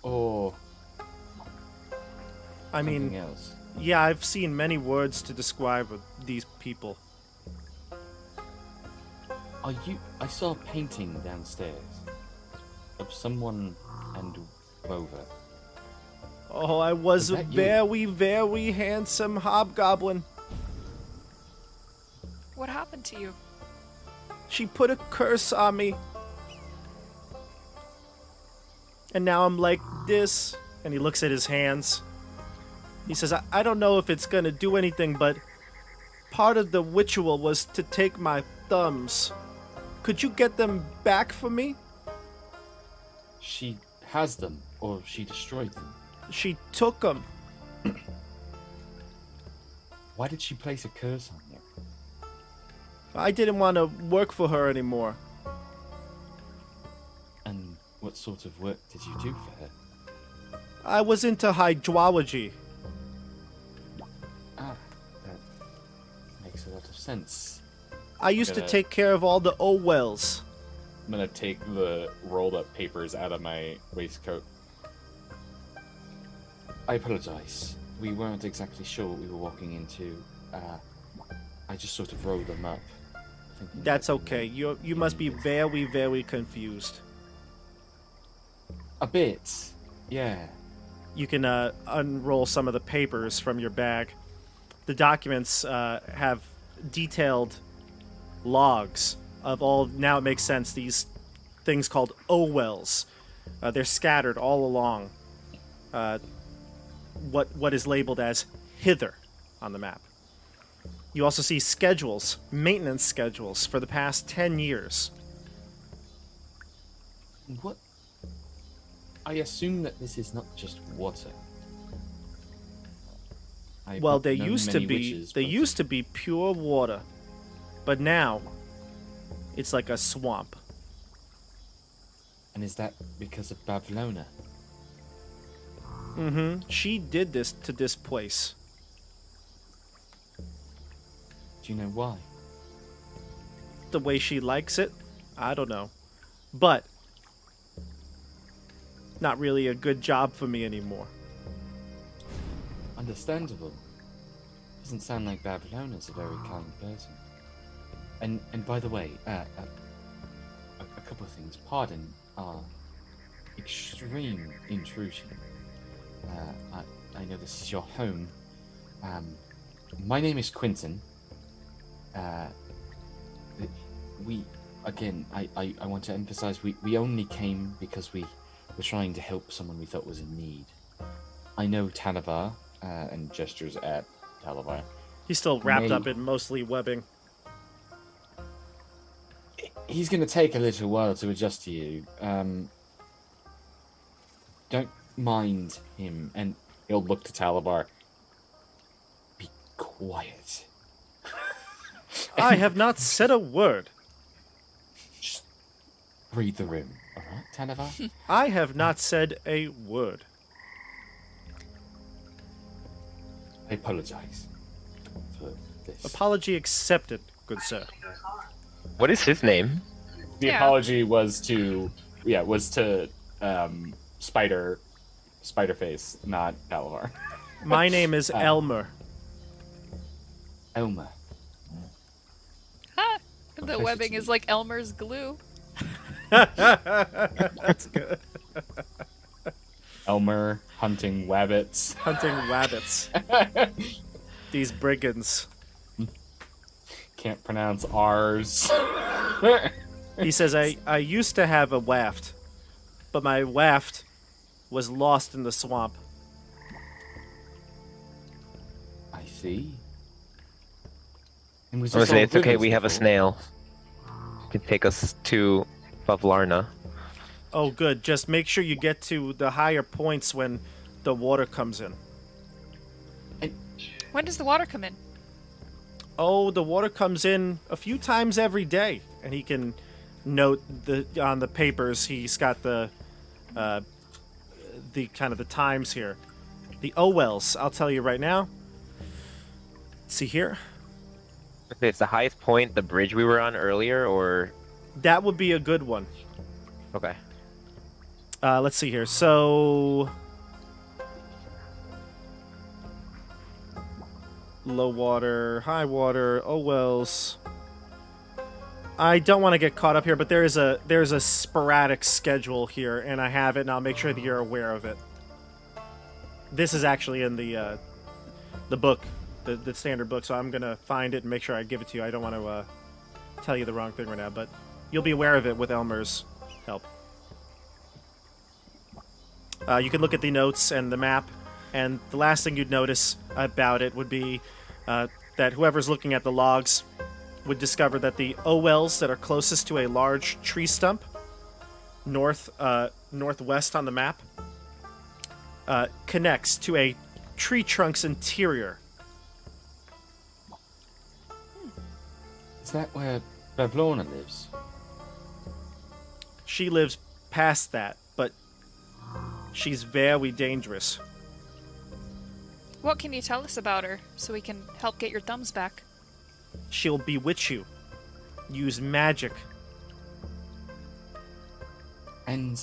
or I something mean, else? yeah, I've seen many words to describe these people. I saw a painting downstairs of someone and Rover. Oh, I was Is a that you? very, very handsome hobgoblin. What happened to you? She put a curse on me. And now I'm like this. And he looks at his hands. He says, I don't know if it's gonna do anything, but part of the ritual was to take my thumbs. Could you get them back for me? She has them, or she destroyed them. She took them. Why did she place a curse on you? I didn't want to work for her anymore. And what sort of work did you do for her? I was into hydrology. Ah, that makes a lot of sense. I used to Gonna- take care of all the wells. I'm gonna take the rolled up papers out of my waistcoat. I apologize. We weren't exactly sure what we were walking into. I just sort of rolled them up. thinking That's that okay. You must be very, very confused. A bit. Yeah. You can unroll some of the papers from your bag. The documents have detailed logs of all, now it makes sense, these things called O-wells. They're scattered all along what is labeled as hither on the map. You also see schedules, maintenance schedules for the past 10 years. What? I assume that this is not just water. I've Well, not they known used to many be witches, they but- used to be pure water, but now it's like a swamp. And is that because of Bavlona? Mm-hmm. She did this to this place. Do you know why? The way she likes it, I don't know. But not really a good job for me anymore. Understandable. Doesn't sound like Bavlona's a very kind person. And by the way, a couple of things. Pardon our extreme intrusion. I know this is your home. My name is Quentin. We, again, I want to emphasize, we only came because we were trying to help someone we thought was in need. I know Talavar, and gestures at Talavar. He's still wrapped May- up in mostly webbing. He's going to take a little while to adjust to you. Don't mind him, and he'll look to Talavar. Be quiet. I have not said a word. Just read the room, all right, Talavar? I have not said a word. I apologize for this. Apology accepted, good sir. What is his name? The Yeah. apology was to Spiderface, not Calavar. My name is Elmer. Elmer. Ha! The Professor webbing T. is like Elmer's glue. That's good. Elmer hunting wabbits. Hunting rabbits. These brigands. Can't pronounce R's. He says, I used to have a waft, but my waft was lost in the swamp. I see. And was I'm gonna this say all it's okay. rivers We have a before? snail. Can take us to Bavlarna. Oh, good. Just make sure you get to the higher points when the water comes in. When does the water come in? Oh, the water comes in a few times every day, and he can note on the papers. He's got the kind of the times here. The O-wells, I'll tell you right now. See here, Okay, it's the highest point, the bridge we were on earlier, or that would be a good one. okay. Let's see here. So low water, high water, O-wells. I don't want to get caught up here, but there's a sporadic schedule here, and I have it, and I'll make sure that you're aware of it. This is actually in the book, the standard book, so I'm gonna find it and make sure I give it to you. I don't want to tell you the wrong thing right now, but you'll be aware of it with Elmer's help. You can look at the notes and the map, and the last thing you'd notice about it would be that whoever's looking at the logs would discover that the O-wells that are closest to a large tree stump, northwest on the map, connects to a tree trunk's interior. Is that where Bavlona lives? She lives past that, but she's very dangerous. What can you tell us about her so we can help get your thumbs back? She'll bewitch you. Use magic. And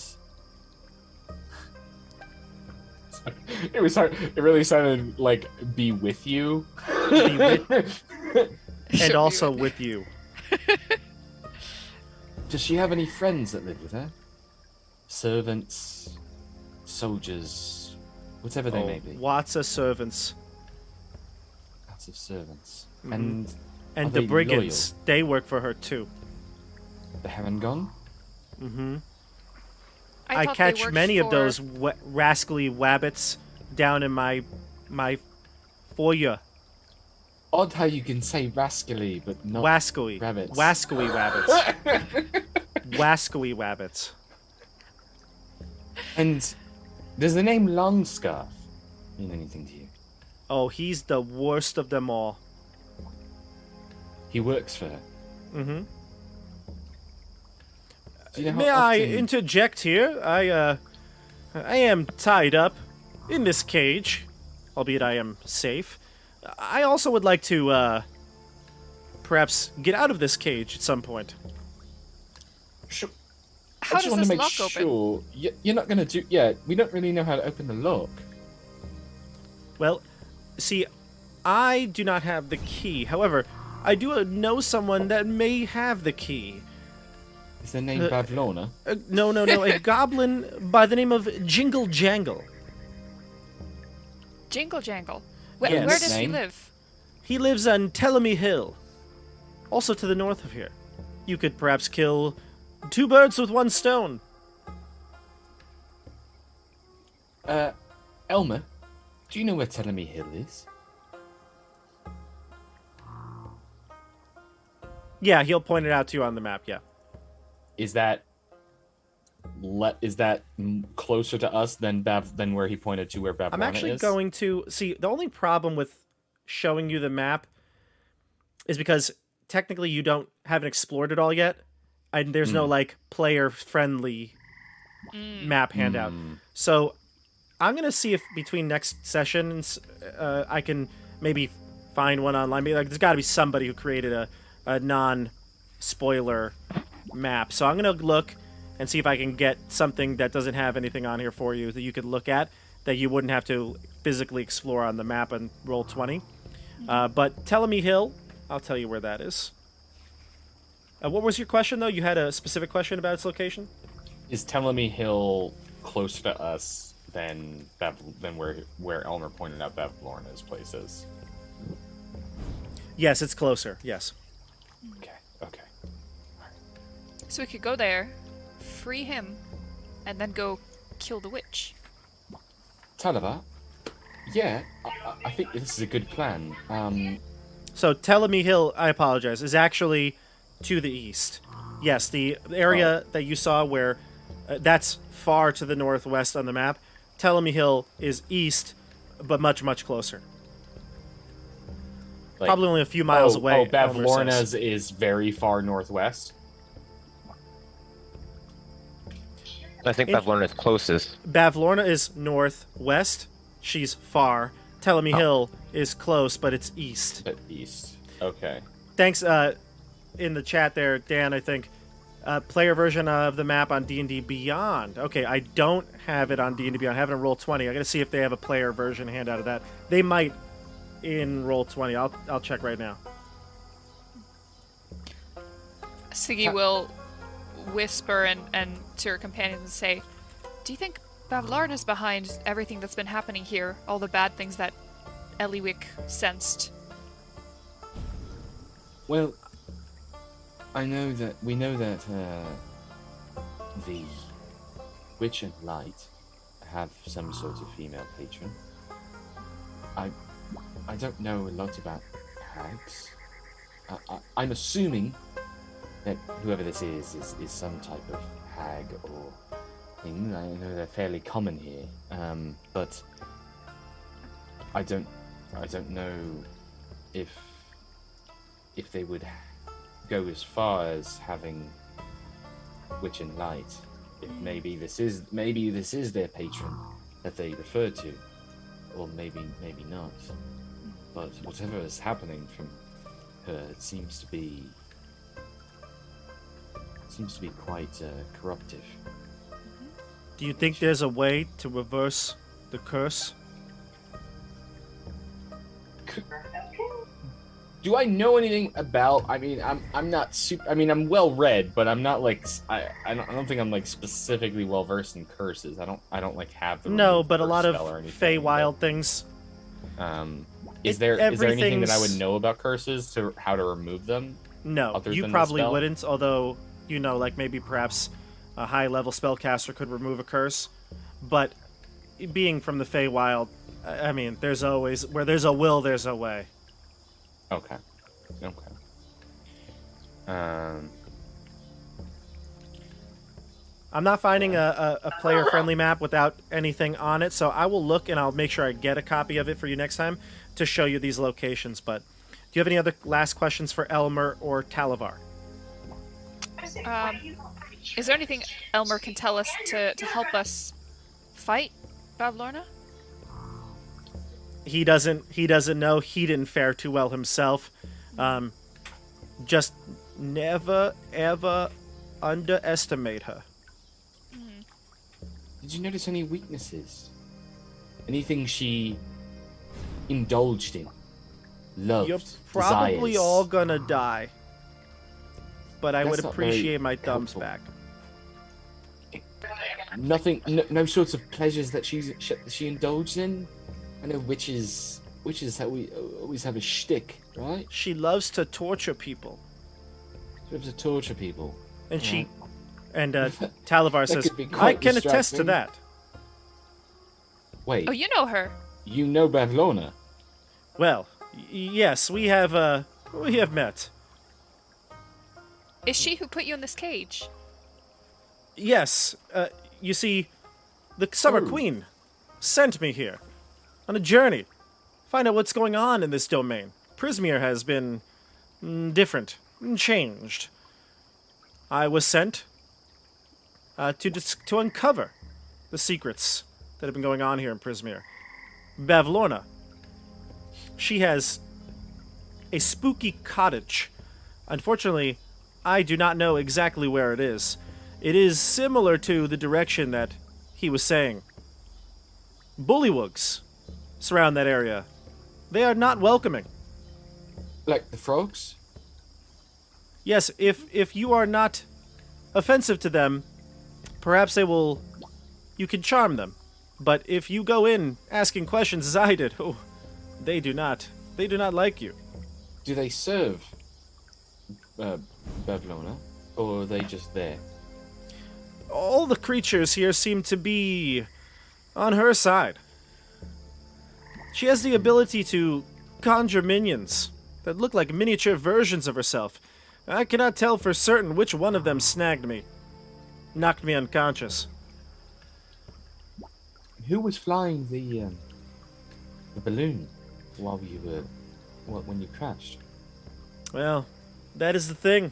It was hard. It really sounded like "be with you." Be with- Should and be also with- with you. does she have any friends that live with her? Servants, soldiers, whatever they may be. Lots of servants. Lots of servants. Mhm. And And are the they brigands, they work for her too. loyal? They haven't gone? Mm-hmm. I I thought they catch worked many of for- those rascally wabbits down in my foyer. Odd how you can say rascally, but not Wascally. rabbits. Wascally wabbits. Wascally wabbits. And does the name Longscarf mean anything to you? Oh, he's the worst of them all. He works for her. Mm-hmm. Do you know May how I often... interject here? I am tied up in this cage, albeit I am safe. I also would like to, perhaps get out of this cage at some point. Sure. How I just does want to this make lock open? sure you're not going to do... Yeah, we don't really know how to open the lock. Well, see, I do not have the key. However, I do know someone that may have the key. Is their name Bavlorna? No, a goblin by the name of Jingle Jangle. Jingle Jangle. Where, Yes. where does he Name? live? He lives on Telemy Hill, also to the north of here. You could perhaps kill 2 birds with 1 stone. Elmer, do you know where Telemy Hill is? Yeah, he'll point it out to you on the map, yeah. Is that closer to us than where he pointed to where Bavlorna is? I'm actually going to... See, the only problem with showing you the map is because technically you haven't explored it all yet, and there's no, like, player-friendly map handout. So I'm going to see if between next sessions I can maybe find one online. Maybe, like, there's got to be somebody who created a non-spoiler map. So I'm going to look and see if I can get something that doesn't have anything on here for you that you could look at that you wouldn't have to physically explore on the map and roll 20. But Telemy Hill, I'll tell you where that is. What was your question, though? You had a specific question about its location? Is Telemy Hill closer to us than where Elmer pointed out Bavlorna's place is? Yes, it's closer. Yes. Okay. So we could go there, free him, and then go kill the witch. Talava? Yeah, I think this is a good plan. So Telemy Hill, I apologize, is actually to the east. Yes, the area that you saw where that's far to the northwest on the map. Telemy Hill is east, but much, much closer. Like, Probably only a few miles away. Oh, Elmer says. Bavlorna's is very far northwest. I think Bavlorna is closest. Bavlorna is northwest. She's far. Telemy Hill is close, but it's east. But east. Okay. Thanks in the chat there, Dan, I think. Player version of the map on D&D Beyond. Okay, I don't have it on D&D Beyond. I have it in Roll20. I gotta see if they have a player version handout of that. They might in Roll20. I'll check right now. Siggy will whisper and to her companions and say, "Do you think Bavlorna's behind everything that's been happening here? All the bad things that Eliwick sensed?" Well, we know that the Witch and Light have some sort of female patron. I don't know a lot about hags. I'm assuming that whoever this is some type of hag or thing. I know they're fairly common here, but I don't know if they would go as far as having Witch and Light. If maybe this is their patron that they refer to, or maybe not. But whatever is happening from her, it seems to be quite corruptive. Do you think there's a way to reverse the curse? Do I know anything about? I mean, I'm not super. I mean, I'm well read, but I'm not like I don't think I'm like specifically well versed in curses. I don't like have the No, remove but a curse lot spell or of anything, Feywild things. but, is there anything that I everything's- would know about curses to how to remove them? No, Other you than the probably spell? wouldn't, although, like maybe perhaps a high-level spellcaster could remove a curse. But being from the Feywild, I mean, there's always... Where there's a will, there's a way. Okay. I'm not finding a player-friendly map without anything on it, so I will look and I'll make sure I get a copy of it for you next time to show you these locations. But do you have any other last questions for Elmer or Talavar? Is there anything Elmer can tell us to help us fight Bavlorna? He doesn't know. He didn't fare too well himself. Just never, ever underestimate her. Did you notice any weaknesses? Anything she indulged in, loved, You're probably desires? all gonna die. But I That's would not very appreciate my thumbs helpful. back. Nothing, no sorts of pleasures that she indulged in. I know witches that we always have a shtick, right? She loves to torture people. She loves to torture people. And she... Right. And Talavar says, could be I quite can attest to distracting. that. Wait, Oh, you know her. you know Bavlorna? Well, yes, we have met. Is she who put you in this cage? Yes, you see, the Summer Oh. Queen sent me here on a journey. Find out what's going on in this domain. Prismeer has been different, changed. I was sent to uncover the secrets that have been going on here in Prismeer. Bavlorna, she has a spooky cottage. Unfortunately, I do not know exactly where it is. It is similar to the direction that he was saying. Bullywugs surround that area. They are not welcoming. Like the frogs? Yes, if you are not offensive to them, perhaps you can charm them. But if you go in asking questions as I did, they do not like you. Do they serve Bavlorna, or are they just there? All the creatures here seem to be on her side. She has the ability to conjure minions that look like miniature versions of herself. I cannot tell for certain which one of them snagged me, knocked me unconscious. Who was flying the balloon while when you crashed? Well, that is the thing.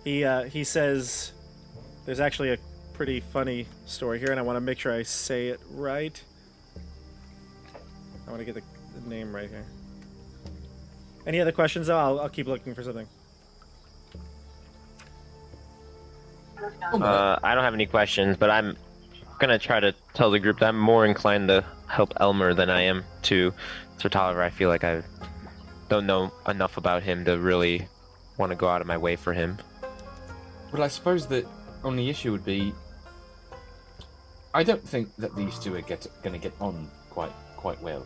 He says there's actually a pretty funny story here, and I want to make sure I say it right. I want to get the name right here. Any other questions, though? I'll keep looking for something. I don't have any questions, but I'm gonna try to tell the group that I'm more inclined to help Elmer than I am to Talivar. I feel like I don't know enough about him to really want to go out of my way for him. Well, I suppose the only issue would be I don't think that these two are going to get on quite well,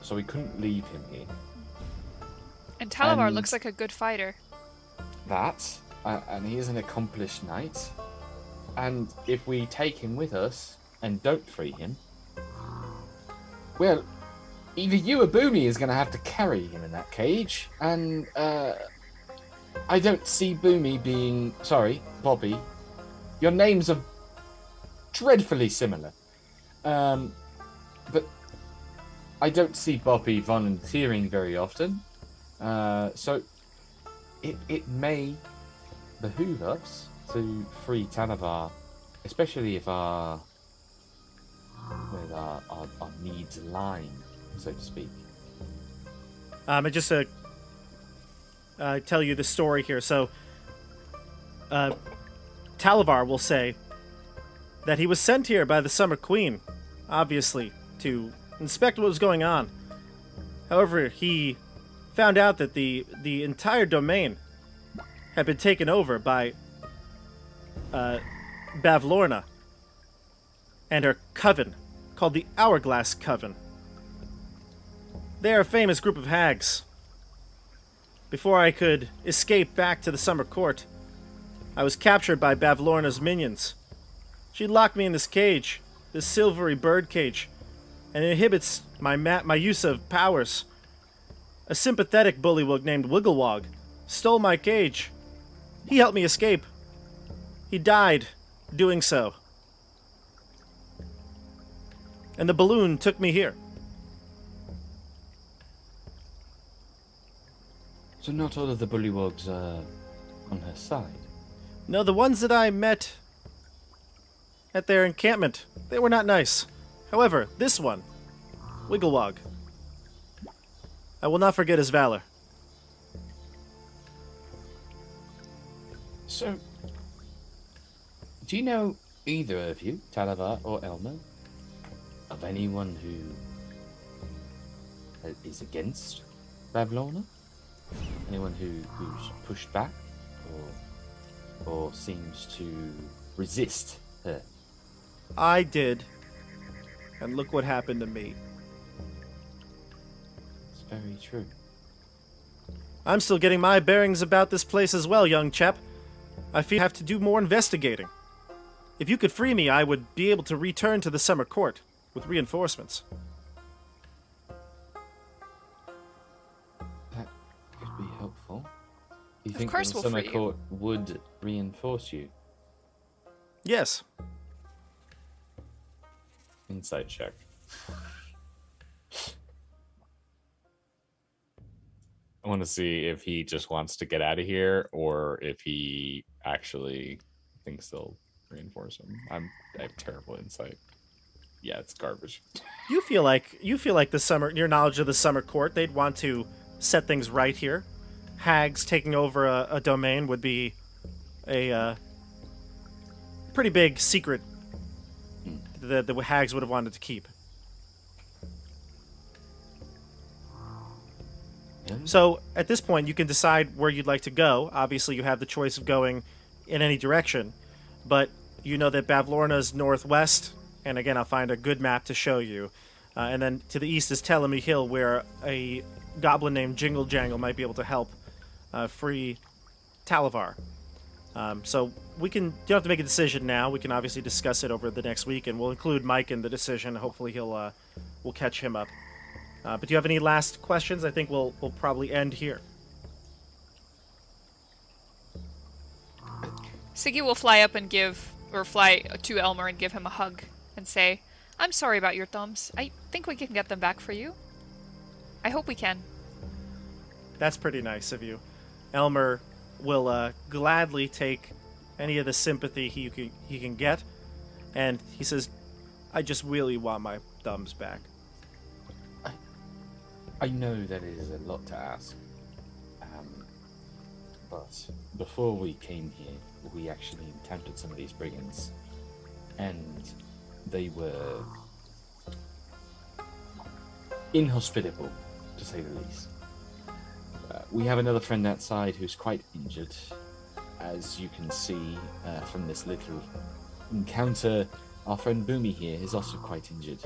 so we couldn't leave him here. And Talavar And- looks like a good fighter. And he is an accomplished knight. And if we take him with us and don't free him, well, either you or Boomy is going to have to carry him in that cage. And I don't see Boomy being... Sorry, Bobby. Your names are dreadfully similar. But I don't see Bobby volunteering very often. So it may behoove us to free Tanavar, especially if our needs align, so to speak. And just to tell you the story here, so Talavar will say that he was sent here by the Summer Queen, obviously, to inspect what was going on. However, he found out that the entire domain had been taken over by Bavlorna and her coven, called the Hourglass Coven. They are a famous group of hags. Before I could escape back to the Summer Court, I was captured by Bavlorna's minions. She locked me in this cage, this silvery bird cage, and it inhibits my use of powers. A sympathetic bullywug named Wigglewog stole my cage. He helped me escape. He died doing so. And the balloon took me here. So not all of the bullywugs are on her side. No, the ones that I met at their encampment, they were not nice. However, this one, Wigglewog, I will not forget his valor. So, do you know either of you, Talavar or Elmo, of anyone who is against Bavlorna? Anyone who's pushed back or seems to resist her? I did. And look what happened to me. It's very true. I'm still getting my bearings about this place as well, young chap. I feel I have to do more investigating. If you could free me, I would be able to return to the Summer Court with reinforcements. That could be helpful. You think course the we'll Summer free you. Court would reinforce you? Yes. Insight check. I want to see if he just wants to get out of here or if he actually thinks they'll reinforce him. I have terrible insight. Yeah, it's garbage. You feel like your knowledge of the Summer Court, they'd want to set things right here. Hags taking over a domain would be a pretty big secret that the hags would have wanted to keep. Yeah. So at this point, you can decide where you'd like to go. Obviously, you have the choice of going in any direction, but you know that Bavlorna's northwest, and again, I'll find a good map to show you. And then to the east is Telemy Hill, where a goblin named Jingle Jangle might be able to help free Talavar. So you don't have to make a decision now. We can obviously discuss it over the next week, and we'll include Mike in the decision. Hopefully, we'll catch him up. But do you have any last questions? I think we'll probably end here. Siggy will fly up and fly to Elmer and give him a hug and say, "I'm sorry about your thumbs. I think we can get them back for you. I hope we can." That's pretty nice of you. Elmer will gladly take any of the sympathy he can get, and he says, "I just really want my thumbs back." I know that it is a lot to ask, but before we came here, we actually encountered some of these brigands, and they were inhospitable, to say the least. We have another friend outside who's quite injured. As you can see from this little encounter, our friend Boomy here is also quite injured.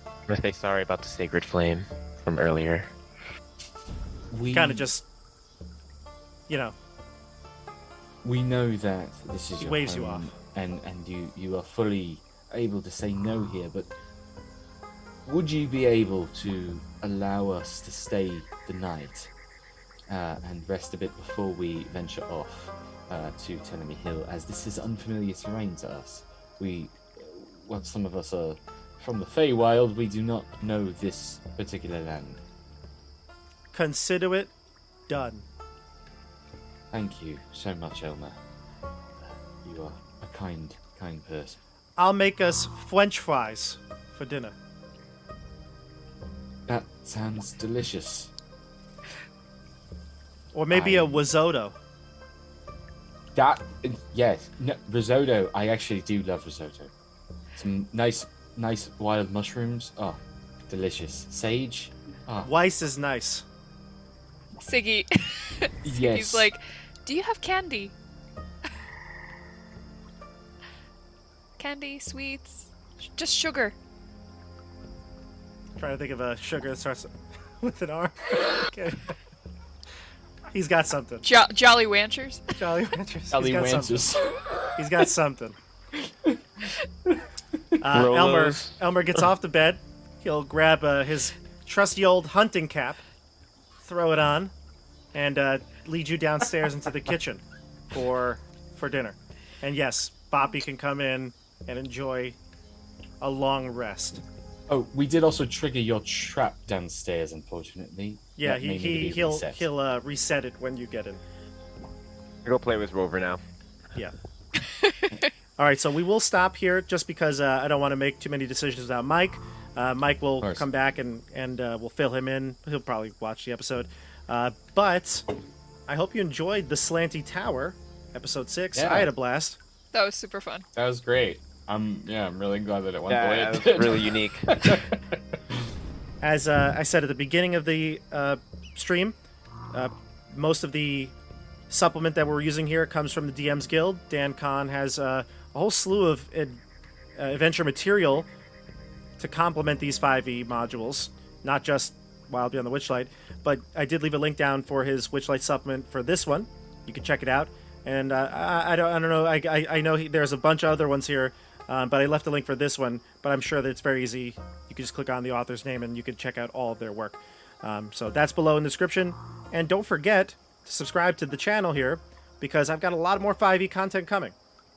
I'm gonna say sorry about the sacred flame from earlier. We Kind of just, we know that this is He your waves you home, off. and you are fully able to say no here, but would you be able to allow us to stay the night and rest a bit before we venture off to Telemy Hill, as this is unfamiliar terrain to us? Some of us are from the Feywild, we do not know this particular land. Consider it done. Thank you so much, Elmer. You are a kind person. I'll make us French fries for dinner. That sounds delicious. Or maybe a risotto. Yes, no, risotto. I actually do love risotto. Some nice wild mushrooms. Oh, delicious. Sage. Weiss is nice. Siggy. Yes. He's like, do you have candy? Candy, sweets, just sugar. Trying to think of a sugar that starts with an R. Okay. He's got something. Jolly Ranchers. Jolly Ranchers. Ellie He's got Ranches. something. He's got something. Elmer Rolos. gets off the bed. He'll grab his trusty old hunting cap, throw it on, and lead you downstairs into the kitchen for dinner. And yes, Boppy can come in and enjoy a long rest. Oh, we did also trigger your trap downstairs, unfortunately. Yeah, That may need to be reset. he'll reset it when you get in. I go play with Rover now. Yeah. All right, so we will stop here just because I don't want to make too many decisions without Mike. Mike will course. come back and we'll fill him in. He'll probably watch the episode. But I hope you enjoyed the Slanty Tower, episode 6. Yeah. I had a blast. That was super fun. That was great. I'm really glad that it went the way Yeah, it it did. was really unique. As I said at the beginning of the stream, most of the supplement that we're using here comes from the DM's Guild. Dan Kahn has a whole slew of adventure material to complement these 5e modules, not just Wild Beyond the Witchlight, but I did leave a link down for his Witchlight supplement for this one. You can check it out. And I don't know. I know there's a bunch of other ones here, but I left a link for this one. But I'm sure that it's very easy. You can just click on the author's name and you can check out all of their work. So that's below in the description. And don't forget to subscribe to the channel here because I've got a lot more 5e content coming.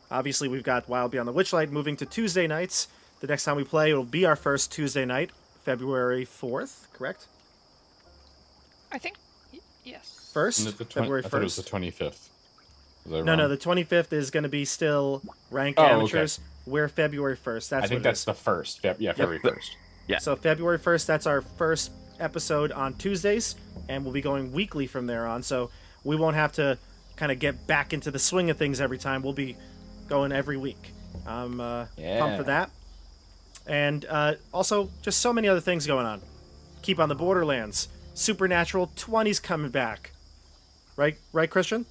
Obviously, we've got Wild Beyond the Witchlight moving to Tuesday nights. The next time we play, it'll be our first Tuesday night, February 4th, correct? I think, yes. Isn't 1st? it the February I thought it was 1st? the 25th. Was I No, wrong? the 25th is going to be still ranked Oh, okay. amateurs. We're February 1st. That's I think what that's it the first. Yeah, February 1st. Yeah. is. So February 1st, that's our first episode on Tuesdays, and we'll be going weekly from there on. So we won't have to kind of get back into the swing of things every time. We'll be going every week. I'm pumped for that. And also, just so many other things going on. Keep on the Borderlands. Supernatural 20's coming back. Right, Christian?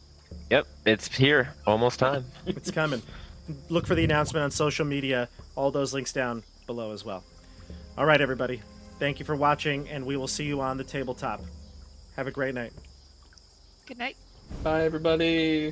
Yep, it's here. Almost time. It's coming. Look for the announcement on social media. All those links down below as well. All right, everybody. Thank you for watching, and we will see you on the tabletop. Have a great night. Good night. Bye, everybody.